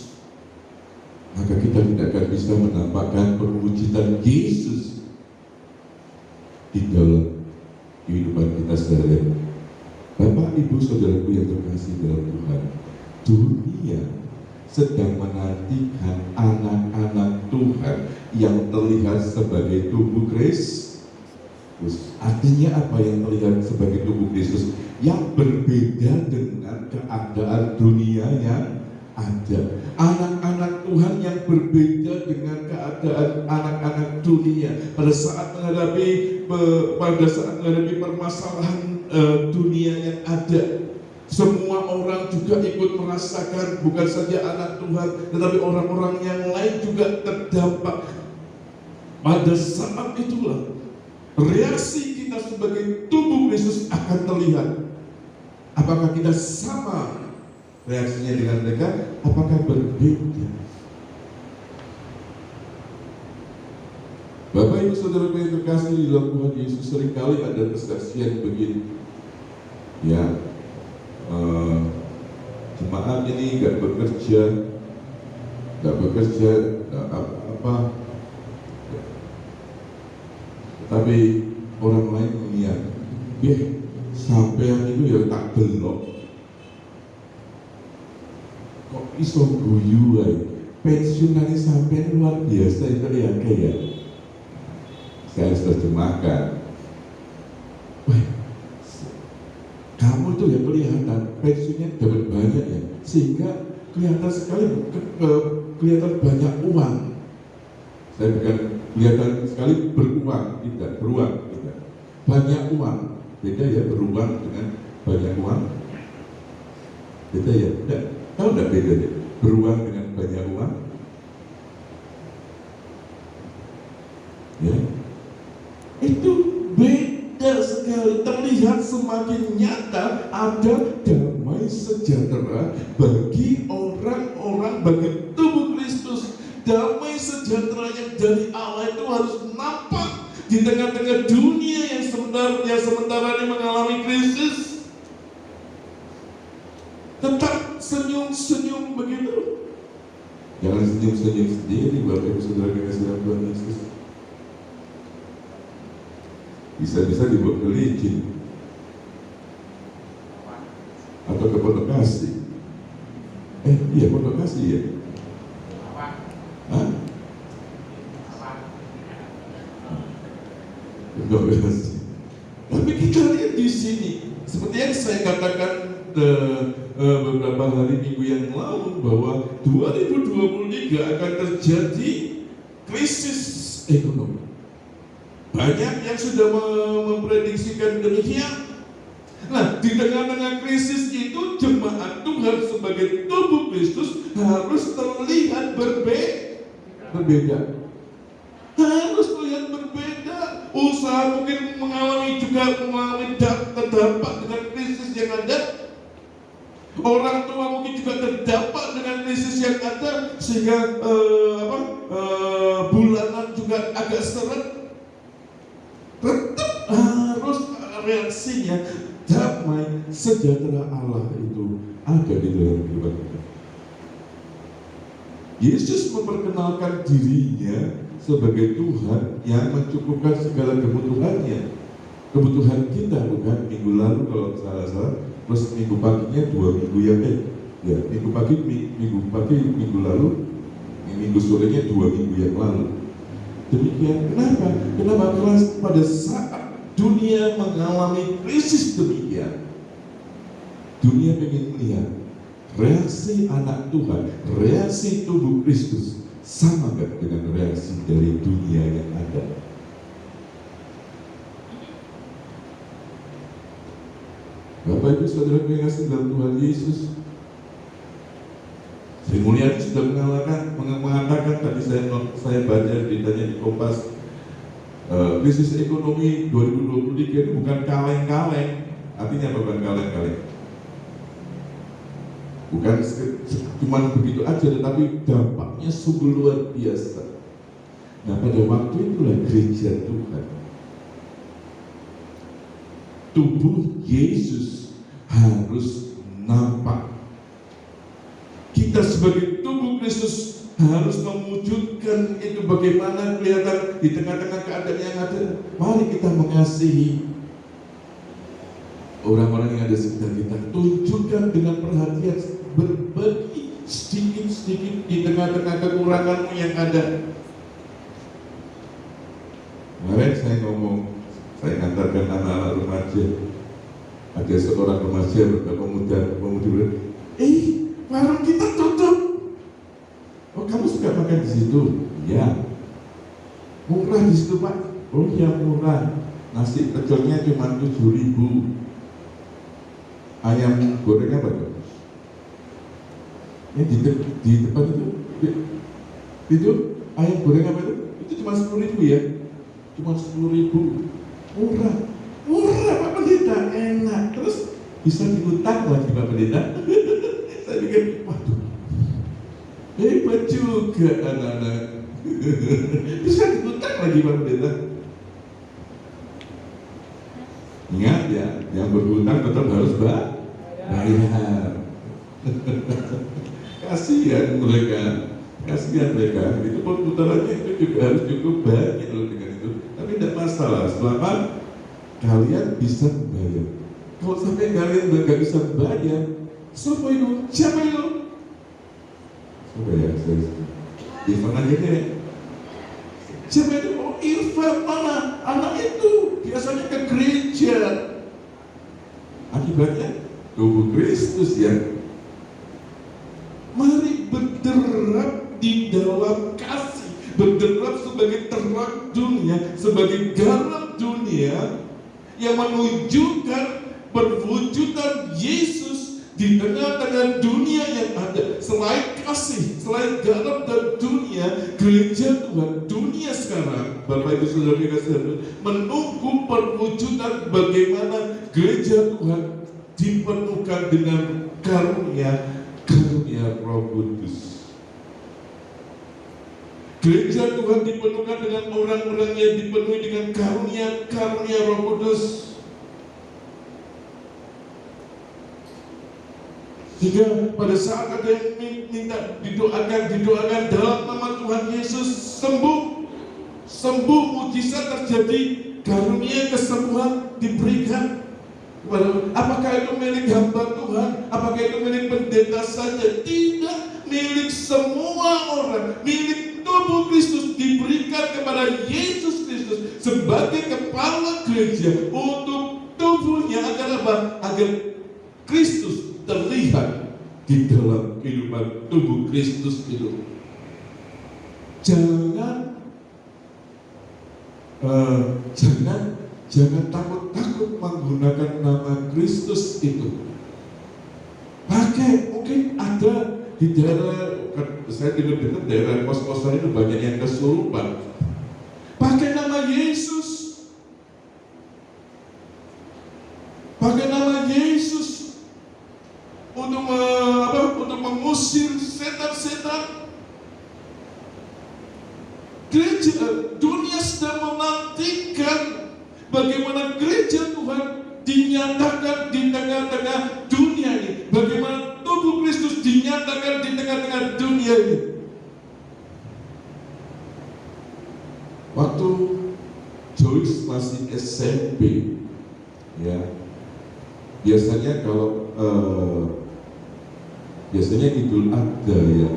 maka kita tidak akan bisa menampakkan perwujudan Yesus di dalam kehidupan kita sehari-hari. Bapak, Ibu, Saudaraku yang terkasih dalam Tuhan, dunia sedang menantikan anak-anak Tuhan yang terlihat sebagai tubuh Kristus. Artinya apa yang terlihat sebagai tubuh Kristus? Yang berbeda dengan keadaan dunia yang ada. Anak-anak Tuhan yang berbeda dengan keadaan anak-anak dunia pada saat menghadapi permasalahan dunia yang ada. Semua orang juga ikut merasakan, bukan saja anak Tuhan, tetapi orang-orang yang lain juga terdampak. Pada saat itulah reaksi kita sebagai tubuh Kristus akan terlihat. Apakah kita sama reaksinya dengan mereka? Apakah berbeda? Bapak Ibu Saudara yang terkasih di dalam Tuhan Yesus, seringkali ada kesaksian begini. Ya, jemaat ini nggak bekerja, apa-apa, tapi orang lain melihat, sampean itu ya tak belok, kok iso guyu ae, pensiunane sampean luar biasa itu ya kayak. Saya harus terjemahkan. Kamu tuh ya kelihatan pensiunnya dapat banyak ya, sehingga kelihatan sekali kelihatan banyak uang. Saya bukan kelihatan sekali beruang, tidak beruang, tidak. Banyak uang, beda ya beruang dengan banyak uang. Beda ya, tidak. Tahu tidak beda ya? Beruang dengan banyak uang. Ya, itu beda sekali, terlihat semakin nyata ada damai sejahtera bagi orang-orang, bagi tubuh Kristus. Damai sejahtera yang dari Allah itu harus nampak di tengah-tengah dunia yang sementara ini mengalami krisis. Tetap senyum-senyum begitu. Jangan senyum-senyum sendiri, Bapak Ibu Saudara kasih dalam Tuhan Yesus. Bisa-bisa dibuat ke licin atau ke Pondok Kasih. Iya Pondok Kasih ya. Pondok Kasih. Tapi kita lihat di sini, seperti yang saya katakan beberapa hari minggu yang lalu, bahwa 2023 akan terjadi krisis ekonomi. Banyak yang sudah memprediksikan demikian. Nah, di tengah-tengah krisis itu, jemaat Tuhan sebagai tubuh Kristus harus terlihat berbeda. Harus terlihat berbeda. Usaha mungkin mengalami terdampak dengan krisis yang ada. Orang tua mungkin juga terdampak dengan krisis yang ada, sehingga bulanan juga agak seret. Tetap harus reaksinya damai sejahtera Allah itu ada di dalam kehidupan kita. Yesus memperkenalkan dirinya sebagai Tuhan yang mencukupkan segala kebutuhannya. kebutuhan kita, bukan? Minggu lalu kalau salah, terus minggu paginya 2 minggu yang minggu pagi, minggu lalu, minggu sorenya 2 minggu yang lalu. Demikian, kenapa? Karena pada saat dunia mengalami krisis demikian, dunia ingin melihat reaksi anak Tuhan, reaksi tubuh Kristus sama gak dengan reaksi dari dunia yang ada. Bapak Ibu Saudara yang kasih dalam Tuhan Yesus, Sri Mulyani sudah mengatakan tadi saya baca beritanya di Kompas, krisis ekonomi 2023 itu bukan kaleng-kaleng. Artinya apa bukan kaleng-kaleng? Bukan cuma begitu aja, tetapi dampaknya sungguh luar biasa. Nah, pada waktu itulah gereja Tuhan, tubuh Yesus harus nampak. Kita sebagai tubuh Kristus harus mewujudkan itu bagaimana kelihatan di tengah-tengah keadaan yang ada. Mari kita mengasihi orang-orang yang ada sekitar kita. Tunjukkan dengan perhatian, berbagi sedikit-sedikit di tengah-tengah kekuranganmu yang ada. Kemarin saya ngantarkan anak-anak remaja. Ada seorang remaja pemuda bilang, warung kita tutup. Oh, kamu suka makan di situ? Ya. Murah di situ, Pak. Oh ya, murah. Nasi pecelnya cuma 7.000. Ayam goreng apa tuh? Di depan itu ayam goreng apa itu? Itu cuma 10.000 ya? Cuma 10.000. Murah Pak Pendeta, enak. Terus bisa diutang lagi Pak Pendeta. Saya pikir, waduh, hebat juga anak-anak. Bisa diutang lagi Pak Pendeta. Ingat ya, yang berhutang tetap harus bayar. Kasihan mereka. Itu perputarannya itu juga harus cukup banyak loh dengan itu. Tapi tidak masalah, selama kalian bisa membayar. Kalau sampai kalian nggak bisa membayar, siapa itu? Siapa ya? Irfan aja deh. Siapa itu? Oh, Irfan mana? Anak itu biasanya ke gereja. Akibatnya tubuh Kristus ya. Mari berderap di dalam kasih, berderap sebagai terang dunia, sebagai garam dunia yang menunjukkan perwujudan Yesus di tengah-tengah dunia yang ada. Selain kasih, selain garam dan dunia, gereja Tuhan dunia sekarang, Bapak Ibu Saudara yang kasih, menunggu perwujudan bagaimana gereja Tuhan dipenuhkan dengan karunia Roh Kudus. Gereja Tuhan dipenuhkan dengan orang-orang yang dipenuhi dengan karunia Roh Kudus. Sehingga pada saat ada yang minta didoakan dalam nama Tuhan Yesus, sembuh, mujizat terjadi, karunia kesembuhan diberikan. Apakah itu milik hamba Tuhan? Apakah itu milik pendeta saja? Tidak, milik semua orang, milik tubuh Kristus, diberikan kepada Yesus Kristus sebagai kepala gereja untuk tubuhnya. Agar apa? Agar Kristus terlihat di dalam kehidupan tubuh Kristus itu. Jangan takut-takut menggunakan nama Kristus itu. Pakai, mungkin ada di daerah, saya dengar daerah kos-kosan itu banyak yang kesurupan. Pakai nama Yesus. Pakai nama Yesus untuk mengusir setan-setan. Gereja dunia sedang menantikan bagaimana gereja Tuhan dinyatakan di tengah-tengah dunia ini. Bagaimana tubuh Kristus dinyatakan di tengah-tengah dunia ini. Waktu Joyce masih SMP, ya. Biasanya kalau biasanya Idul Adha ya,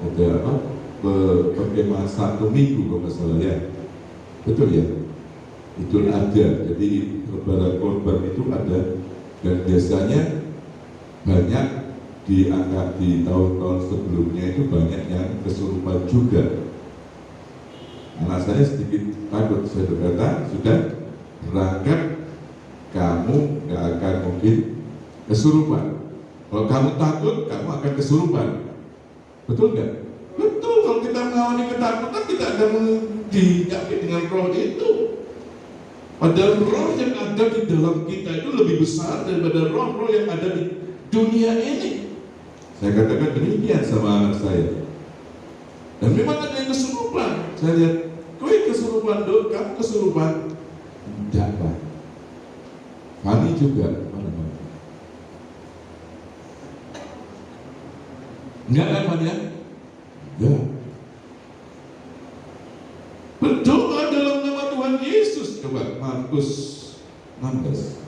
ada apa, perkemahan 1 minggu kalau nggak salah ya, betul ya, Idul Adha. Jadi lebaran korban itu ada, dan biasanya banyak diangkat di tahun-tahun sebelumnya itu banyak yang kesurupan juga. Anak saya sedikit takut, saya berkata, sudah berangkat, kamu nggak akan mungkin kesurupan. Kalau kamu takut, kamu akan kesurupan. Betul nggak? Betul. Kalau kita mengalami ketakutan, kita akan dinyaki dengan roh itu. Padahal roh yang ada di dalam kita itu lebih besar daripada roh-roh yang ada di dunia ini. Saya katakan demikian sama anak saya. Dan memang ada yang kesurupan. Saya lihat, kowe kesurupan dong, kamu kesurupan. Tidak, Pak. Kami juga. Enggak kan, Pak ya? Enggak. Berdoa dalam nama Tuhan Yesus. Coba Markus 16.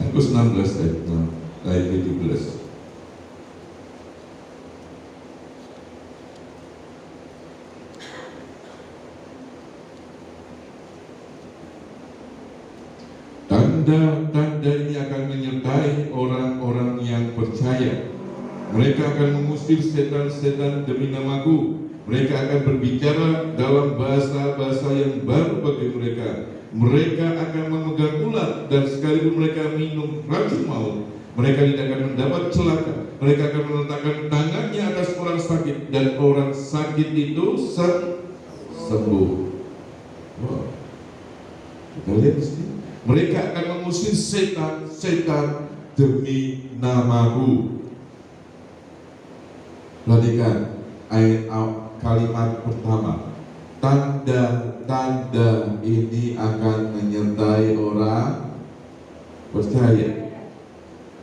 Markus 16 ayat 17. Tanda-tanda ini akan menyertai orang-orang yang percaya. Mereka akan mengusir setan-setan demi namaku. Mereka akan berbicara dalam bahasa-bahasa yang baru bagi mereka. Mereka akan memegang ular, dan sekalipun mereka minum racun maut, mereka tidak akan mendapat celaka. Mereka akan meletakkan tangannya atas orang sakit, dan orang sakit itu sembuh. Wow. Kita lihat di sini. Mereka akan mengusir setan-setan demi namaku. Perhatikan ayat kalimat pertama. Tanda-tanda ini akan menyertai orang percaya.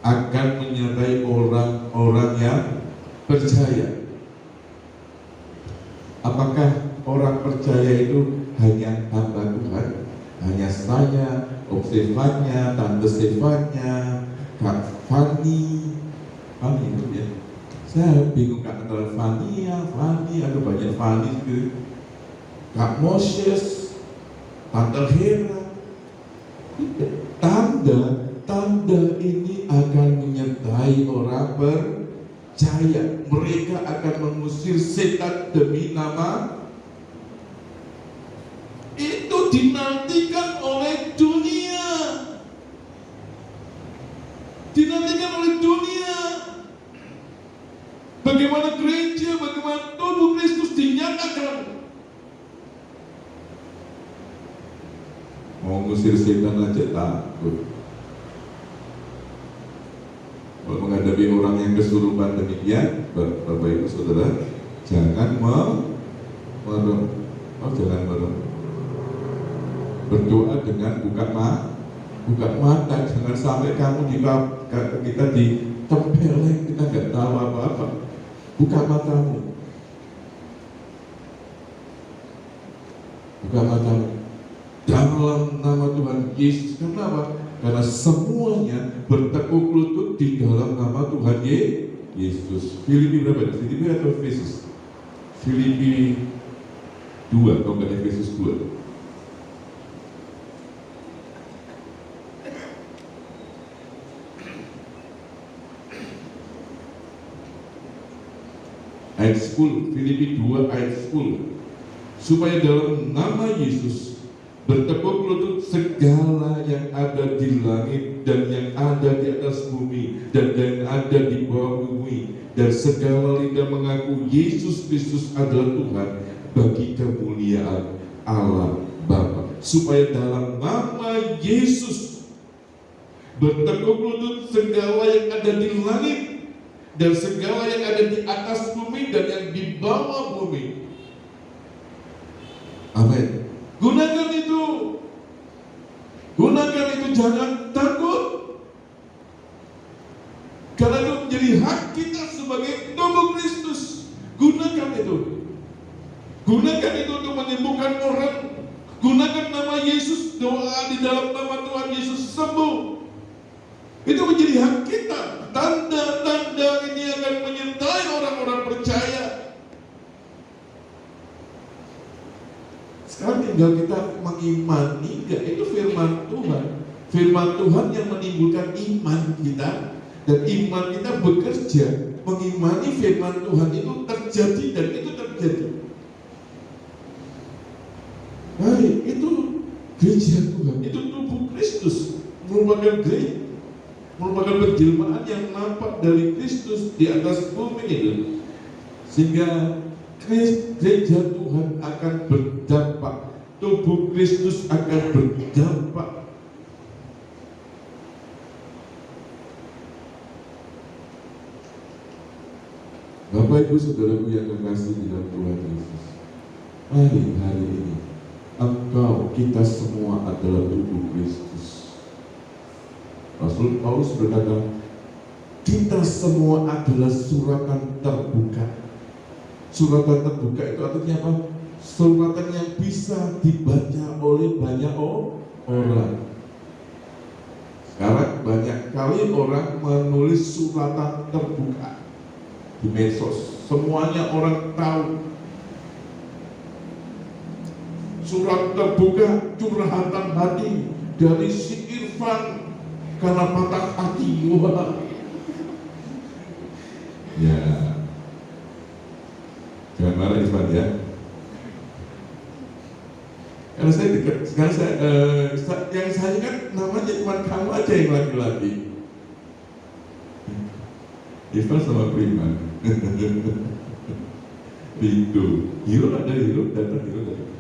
Akan menyertai orang-orang yang percaya. Apakah orang percaya itu hanya hamba Tuhan? Hanya saya, Om Stefannya, Tante Stefannya, Kak Fanny itu ya. Saya bingung Kak antara Fanny, ada banyak Fanny gitu. Kak Moses, Tante Hera. Tanda ini akan menyertai orang percaya. Mereka akan mengusir setan demi nama. Itu dinantikan oleh dunia. Dinantikan oleh dunia. Bagaimana gereja, bagaimana tubuh Kristus dinyatakan. Mau ngusir setan aja takut. Kalau menghadapi orang yang kesurupan demikian, Bapak Ibu Saudara, jangan jangan berdoa dengan buka mata. Jangan sampai kamu kita ditempeleng, kita nggak tahu apa-apa. Buka matamu. Buka matamu dalam nama Tuhan Yesus. Kenapa? Karena semuanya bertekuk lutut di dalam nama Tuhan Yesus. Filipi berapa? Filipi atau Efesus? Filipi 2 atau enggak Efesus 2? Ayat 10, Filipi 2 ayat 10. Supaya dalam nama Yesus bertekuk lutut segala yang ada di langit dan yang ada di atas bumi dan yang ada di bawah bumi, dan segala lidah mengaku Yesus Kristus adalah Tuhan, bagi kemuliaan Allah Bapa. Supaya dalam nama Yesus bertekuk lutut segala yang ada di langit dan segala yang ada di atas bumi dan yang di bawah bumi. Amin. Gunakan itu, jangan takut. menjadi hak kita sebagai tubuh Kristus. Gunakan itu. Gunakan itu untuk menyembuhkan orang. Gunakan nama Yesus, doa di dalam nama Tuhan Yesus sembuh. Itu menjadi hak kita. Tanda-tanda ini akan menyertai orang-orang percaya. Sekarang tinggal kita mengimani, enggak, itu firman Tuhan. Firman Tuhan yang menimbulkan iman kita. Dan iman kita bekerja mengimani firman Tuhan itu terjadi, dan itu terjadi. Baik, itu gereja Tuhan, itu tubuh Kristus, merupakan gereja, merupakan penjelmaan yang nampak dari Kristus di atas bumi itu. Sehingga gereja Tuhan akan berdampak, tubuh Kristus akan berdampak. Bapak Ibu Saudaraku yang terkasih di dalam Tuhan Yesus, mari hari ini engkau, kita semua adalah tubuh Kristus. Rasul Paulus berkata, kita semua adalah suratan terbuka. Suratan terbuka itu artinya apa? Suratan yang bisa dibaca oleh banyak orang. Sekarang banyak kali orang menulis suratan terbuka di medsos, semuanya orang tahu. Surat terbuka curhatan hati dari si Irfan karena patah hati. Wah. Ya, jangan marah Irfan ya. Karena saya dekat, sekarang yang saya kan namanya cuma kamu aja yang laki-laki. Irfan sama Prima. Rindu. Hero ada, Hero datang, Hero datang.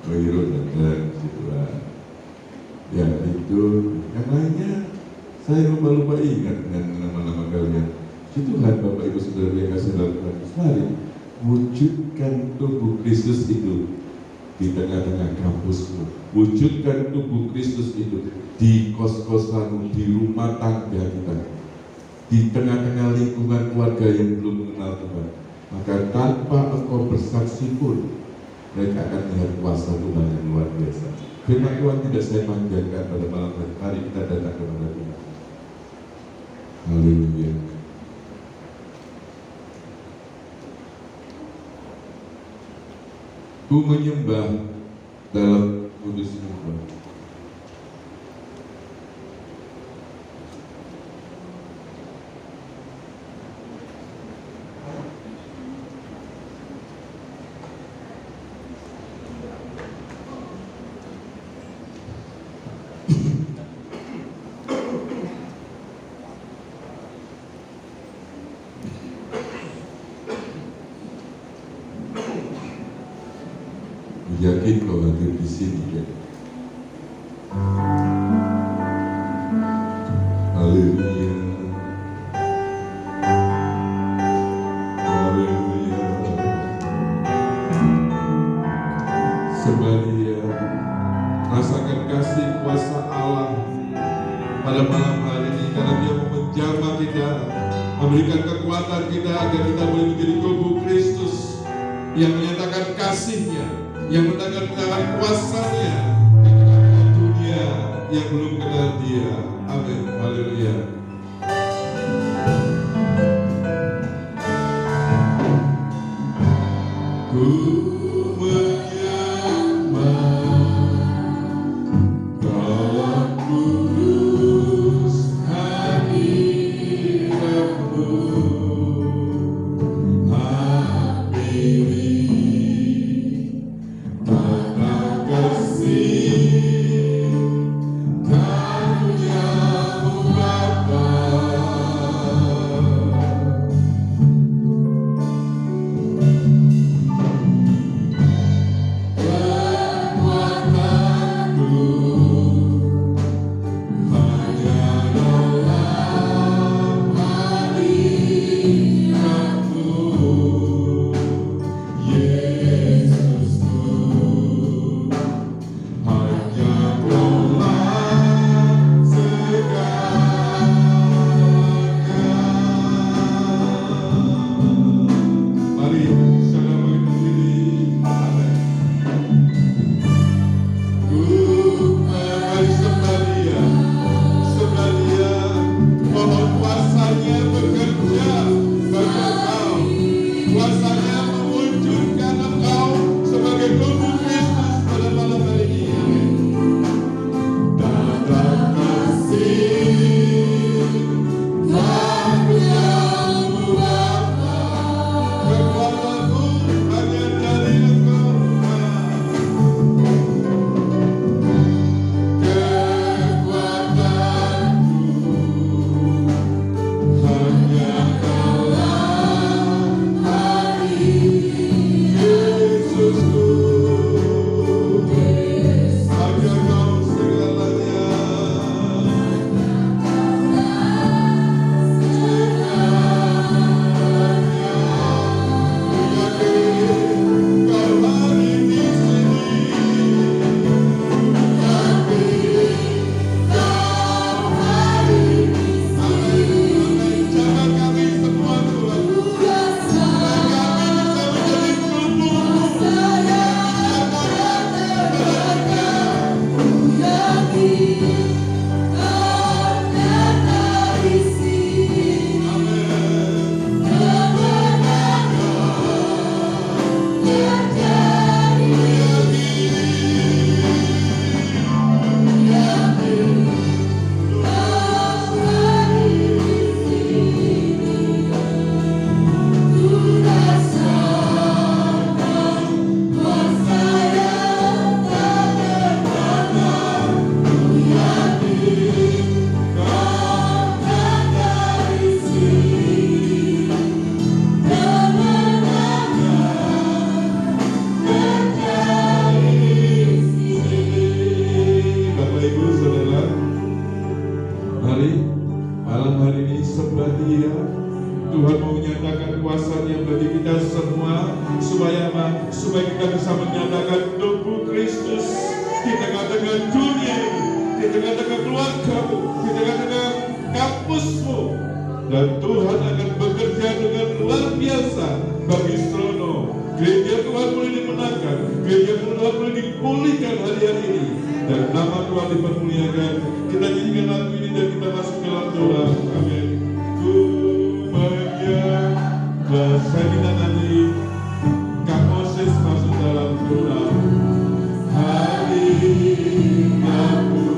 Oh, Hero datang, situlah. Ya itu, yang lainnya saya lupa ingat dengan nama-nama kalian. Situlah Bapak Ibu Saudara yang kasih lakukan. Mari wujudkan tubuh Kristus itu di tengah-tengah kampusmu. Wujudkan tubuh Kristus itu di kos-kosanmu, di rumah tangga kita, di tengah-tengah lingkungan keluarga yang belum mengenal Tuhan. Maka tanpa engkau bersaksi pun mereka akan melihat kuasa Tuhan yang luar biasa. Firman Tuhan tidak saya panjangkan pada malam hari. Mari kita datang kepada Tuhan. Haleluya. Ku menyembah dalam kudus nyembah. Yakin kau hadir di sini ya. Haleluya. Haleluya. Sebalia rasakan kasih kuasa Allah pada malam hari ini, karena Dia menjamah kita, memberikan kekuatan kita agar kita boleh menjadi tubuh Kristus yang menyatakan kasih-Nya, yang menyatakan kuasa-Nya di tengah dunia yang belum kenal Dia. Amin. Haleluya. Ku menyembah dalam kudus hadirat-Mu. Kasih Kau yang Bapa. Malam hari ini sembah Dia. Tuhan mau menyatakan kuasa-Nya bagi kita semua, supaya apa? Supaya kita bisa menyatakan tubuh Kristus di tengah-tengah dunia ini, di tengah-tengah keluargamu, di tengah-tengah kampusmu. Dan Tuhan akan bekerja dengan luar biasa bagi Strono. Gereja Tuhan boleh dimenangkan, gereja Tuhan boleh dipulihkan hari-hari ini, dan nama Tuhan dipermuliakan. Kita nyanyikan lagu ini dan kita masuk dalam doa. Amin. Ku menyembah. Saya minta nanti Kak Moses masuk dalam doa. Hari aku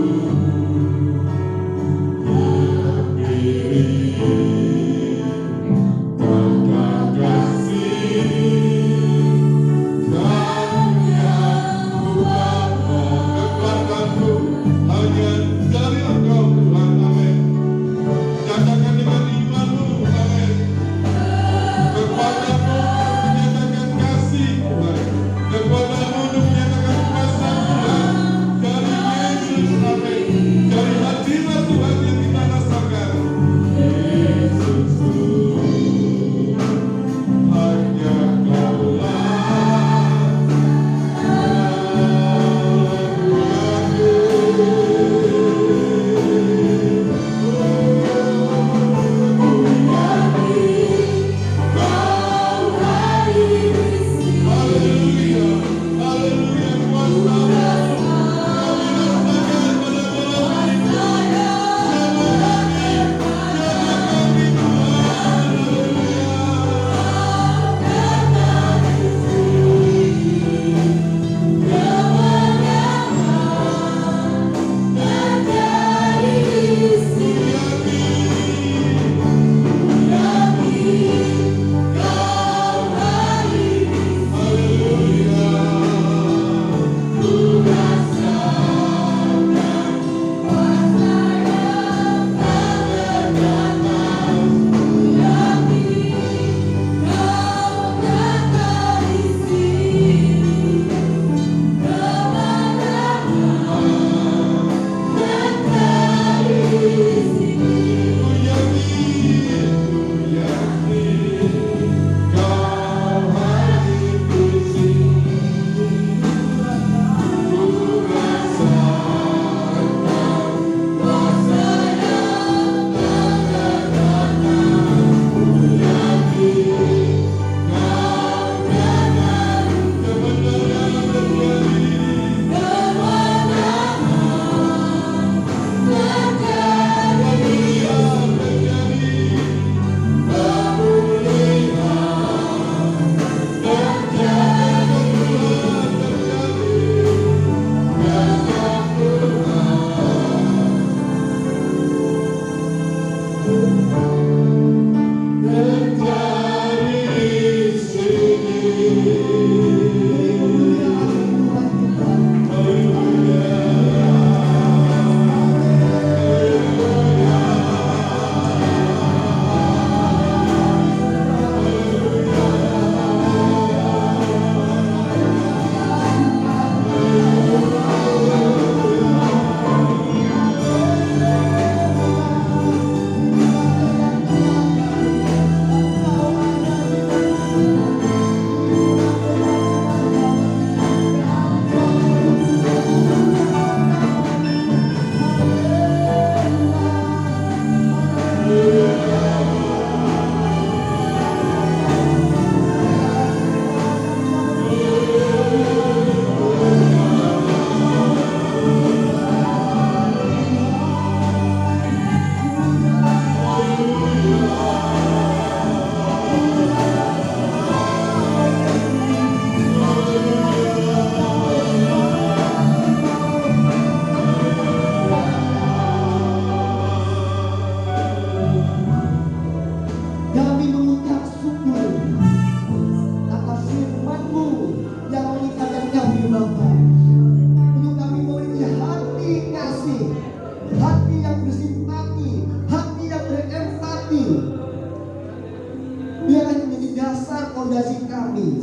fondasi kami,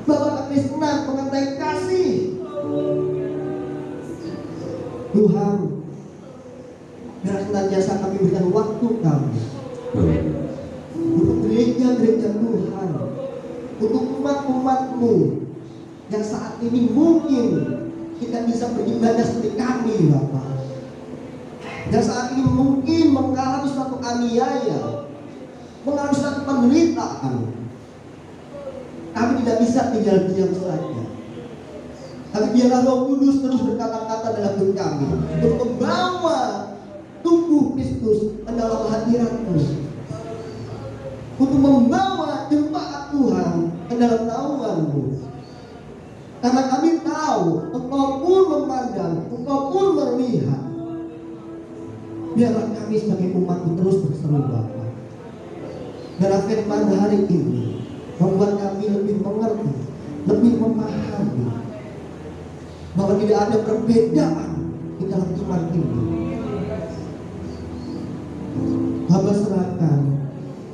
bahwa kami senang mengenai kasih Tuhan. Biar senantiasa kami berikan waktu kami untuk gereja-gereja Tuhan, untuk umat-umat-Mu yang saat ini mungkin kita bisa beribadah seperti kami, Bapak. Yang saat ini mungkin mengalami suatu aniaya, mengalami suatu penderitaan. Kami tidak bisa tinggal diam saja. Tapi biarlah Roh Kudus terus berkata-kata dalam hidup kami untuk membawa tubuh Kristus ke dalam hadirat-Mu, untuk membawa jemaat Tuhan ke dalam naungan-Mu. Karena kami tahu Engkau pun memandang, Engkau pun melihat. Biarlah kami sebagai umat-Mu terus berseru, Bapa. Biarlah firman hari ini membuat kami lebih mengerti, lebih memahami bahwa tidak ada perbedaan di dalam iman ini. Hamba serahkan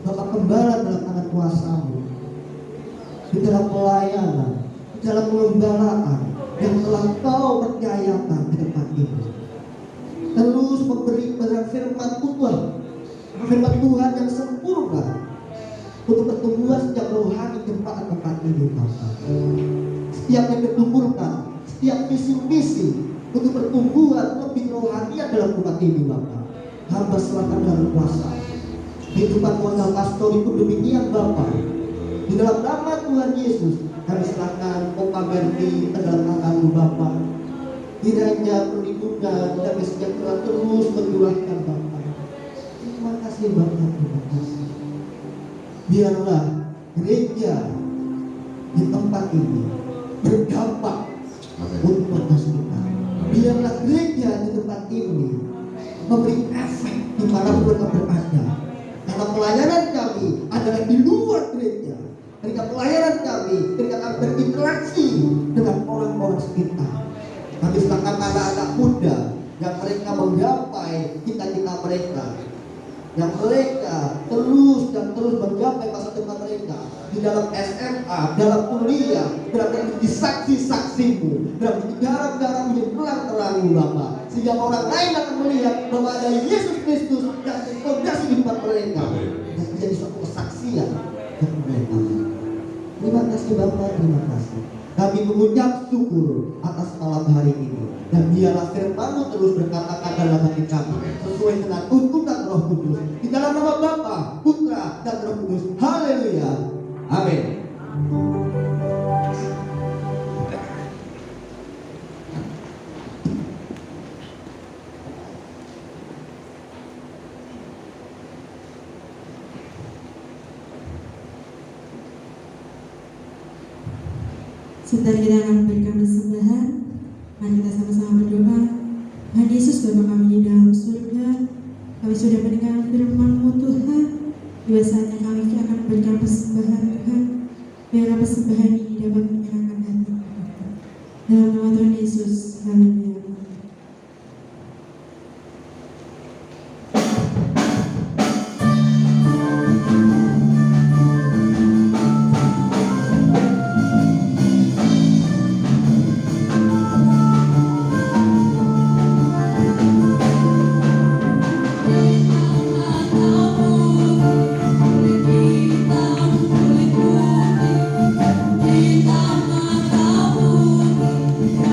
Bapak Gembala dalam tangan kuasa-Mu, di dalam pelayanan, di dalam pengembalaan yang telah Kau percayakan di tempat ini. Terus memberi firman Tuhan, firman Tuhan yang sempurna untuk pertumbuhan setiap rohani tempat ini, Bapak. Setiap yang dituburkan, setiap misi-misi untuk pertumbuhan lebih rohani dalam umat ini, Bapak. Hamba serahkan dalam kuasa kehidupan keluarga pastor itu demikian, Bapak. Di dalam nama Tuhan Yesus kami serahkan Opa Berti ke dalam tangan-Mu, Bapak. Kiranya perlindungan dan kesejahteraan terus mencurahkan, Bapak. Terima kasih, Bapak. Terima kasih. Biarlah gereja di tempat ini berdampak untuk kita. Biarlah gereja di tempat ini memberi efek di mana pun kami berada. Karena pelayanan kami adalah di luar gereja. Ketika pelayanan kami, ketika kami berinteraksi dengan orang-orang sekitar, kami serahkan anak-anak muda yang mereka menggapai cita-cita mereka, yang mereka terus dan terus menggapai masa depan mereka di dalam SMA, dalam kuliah, dalam menjadi saksi-saksi-Mu, dalam menjadi garam-garam menjadi terang-terang-Mu, Bapa, sehingga orang lain akan melihat bahwa ada Yesus Kristus yang terfondasi di depan mereka dan menjadi suatu kesaksian bagi mereka. Terima kasih, Bapak, terima kasih. Kami mengucap syukur atas malam hari ini, dan biarlah firman-Mu terus berkata-kata dalam hati kami sesuai dengan tuntunan Roh Kudus. Di dalam nama Bapa, Putra, dan Roh Kudus. Haleluya. Amin. Sebentar kita akan memberikan persembahan. Mari kita sama-sama berdoa. Tuhan Yesus, Bapa kami di dalam surga, kami sudah mendengar firman-Mu, Tuhan. Tiba saatnya kami akan memberikan persembahan, Tuhan. Biarlah persembahan ini dapat menyenangkan hati. Dalam nama Tuhan Yesus, haleluya. Kita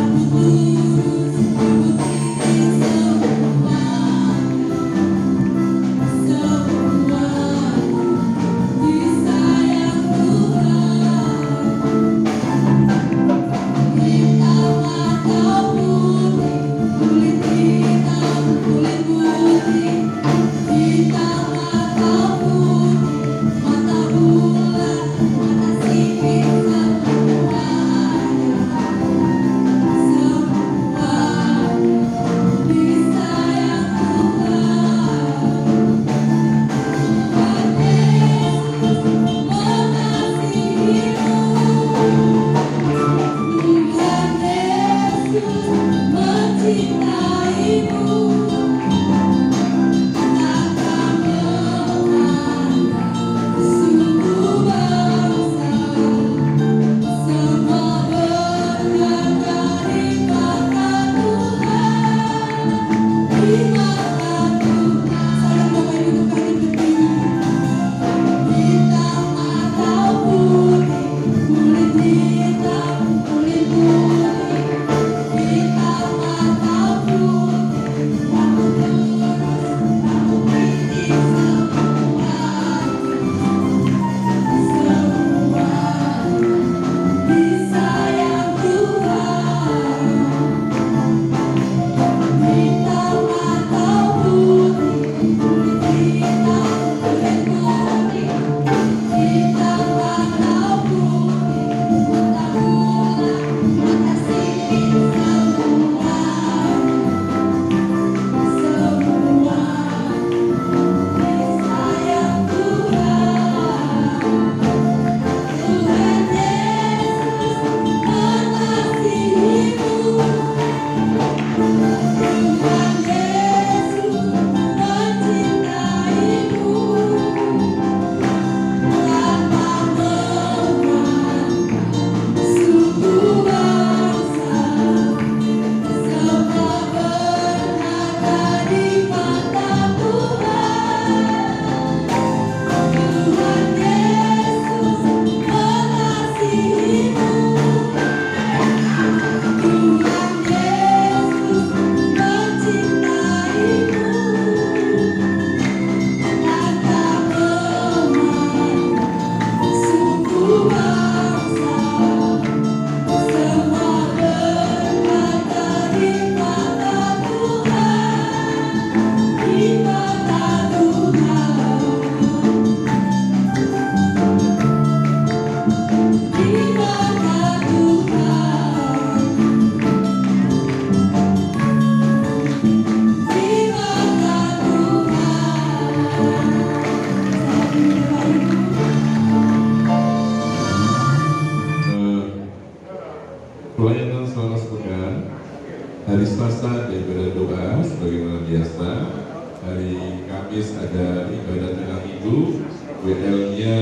ada ibadah tengah minggu, WL-nya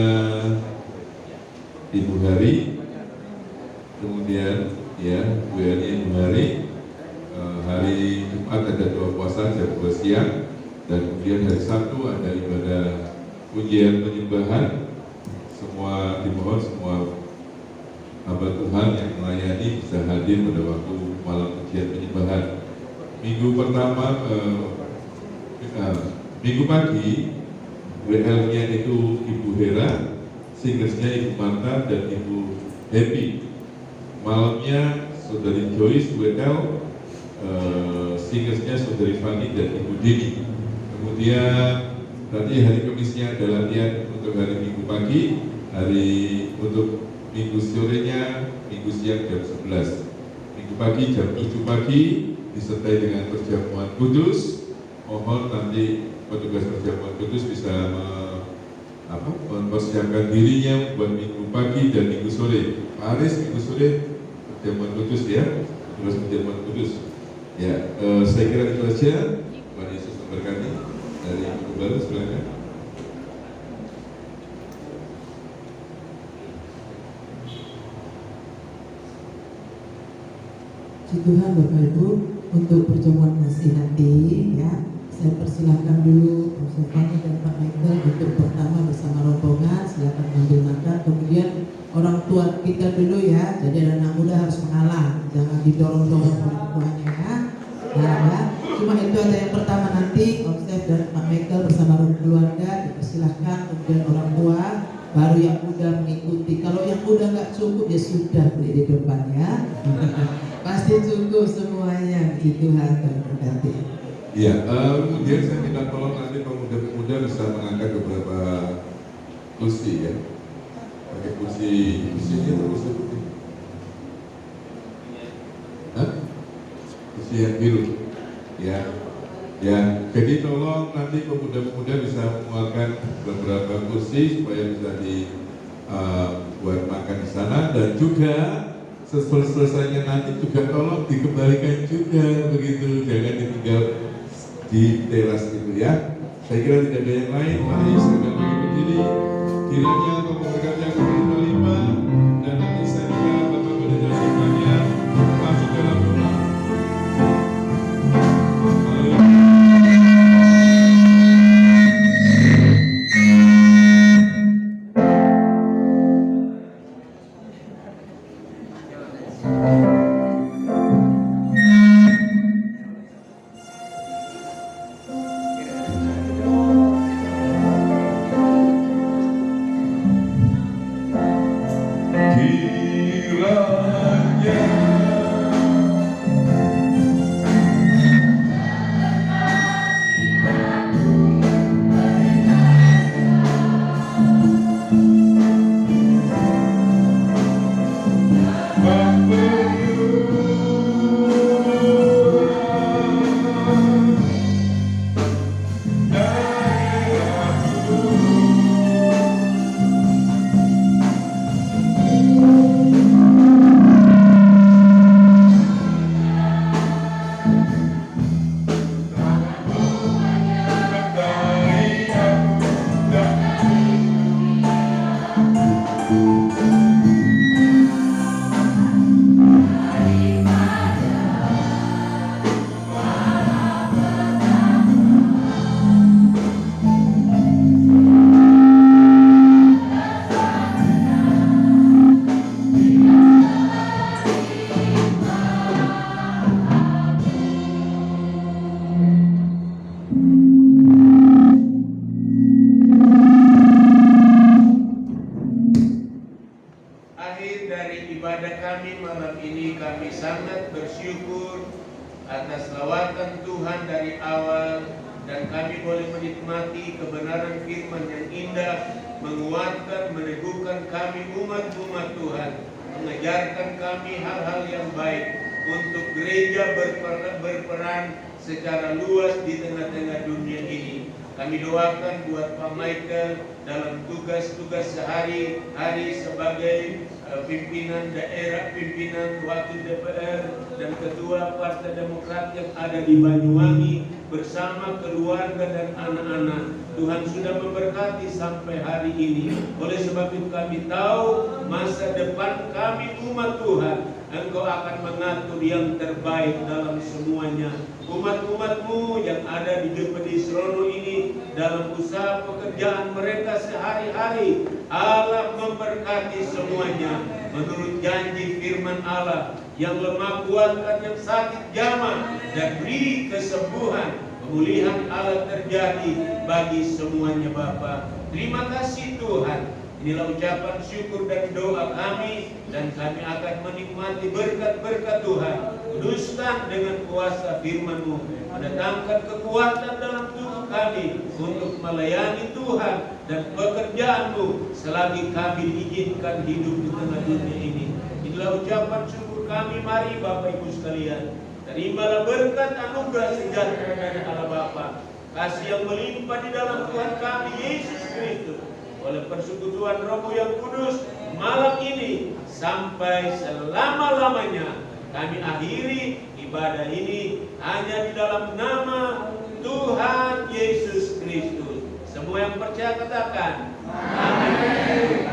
Ibu Hari, kemudian ya WL-nya Ibu Hari, hari Jumat ada doa puasa jam 2 siang, dan kemudian hari Sabtu ada ibadah pujian penyembahan. Semua dimohon semua hamba Tuhan yang melayani bisa hadir pada waktu malam pujian penyembahan. Minggu pertama, minggu pagi WL-nya itu Ibu Hera, singersnya Ibu Marta dan Ibu Happy. Malamnya Saudari Joyce WL, singersnya Saudari Fani dan Ibu Dini. Kemudian nanti hari Kamisnya ada latihan untuk hari Minggu pagi, hari untuk Minggu sorenya, Minggu siang jam 11. Minggu pagi jam 7 pagi disertai dengan perjamuan kudus. Mohon nanti petugas perjamuan kudus bisa mempersiapkan dirinya buat Minggu pagi dan Minggu sore. Pak Aris, Minggu sore perjamuan kudus ya, petugas perjamuan kudus. Ya, saya kira itu saja. Tuhan Yesus memberkati. Dari Ibu Baru silakan. Puji Tuhan Bapak Ibu, untuk perjamuan nasi nanti ya, saya persilahkan dulu Pak Sofani dan Pak Michael untuk pertama bersama rombongan, silakan mengambil makan, kemudian orang tua kita dulu ya, jadi anak muda harus mengalah, jangan didorong-dorong orang tuanya ya. Nah, ya, cuma itu ada yang pertama nanti Om Chef dan Pak Michael bersama keluarga dipersilahkan, kemudian orang tua, baru yang muda mengikuti. Kalau yang muda nggak cukup ya sudah beli di depan ya. Pasti cukup semuanya. Puji Tuhan dan berkati. Iya, kemudian saya minta tolong nanti pemuda-pemuda bisa mengangkat beberapa kursi ya. Pakai kursi ini atau kursi putih? Hah? Kursi yang biru. Ya. Ya, jadi tolong nanti pemuda-pemuda bisa mengeluarkan beberapa kursi supaya bisa dibuat makan di sana, dan juga selesainya nanti juga tolong dikembalikan juga begitu, jangan ditinggal di teras itu ya. Saya kira tidak ada yang lain. Mari silakan berdiri. Kiranya Allah memberkati yang berlima, dan nanti saya minta Bapak Pendeta semuanya masuk dalam doa. atas lawatan Tuhan dari awal, dan kami boleh menikmati kebenaran firman yang indah, menguatkan, meneguhkan kami umat-umat Tuhan, mengajarkan kami hal-hal yang baik untuk gereja berperan secara luas di tengah-tengah dunia ini. Kami doakan buat Pak Michael dalam tugas-tugas sehari-hari sebagai pimpinan daerah, pimpinan wakil DPR dan ketua Partai Demokrat yang ada di Banyuwangi bersama keluarga dan anak-anak. Tuhan sudah memberkati sampai hari ini. Oleh sebab itu kami tahu masa depan kami umat Tuhan, Engkau akan mengatur yang terbaik dalam semuanya. Umat-umatmu yang ada di Jepedi Serono ini dalam usaha pekerjaan mereka sehari-hari, Allah memberkati semuanya menurut janji firman Allah, yang lemah kuatkan, yang sakit jamah, dan beri kesembuhan. Pemulihan Allah terjadi bagi semuanya Bapa. Terima kasih Tuhan. Inilah ucapan syukur dan doa kami, dan kami akan menikmati berkat-berkat Tuhan. Kuduskan dengan kuasa firman-Mu, mendatangkan kekuatan dalam tubuh kami untuk melayani Tuhan dan pekerjaan-Mu selagi kami diizinkan hidup di tengah dunia ini. Inilah ucapan syukur kami. Mari Bapak Ibu sekalian, terimalah berkat anugerah sejahtera dari Allah Bapa, kasih yang melimpah di dalam Tuhan kami Yesus Kristus, oleh persekutuan Roh yang Kudus malam ini sampai selama-lamanya. Kami akhiri ibadah ini hanya di dalam nama Tuhan Yesus Kristus. Semua yang percaya katakan amin.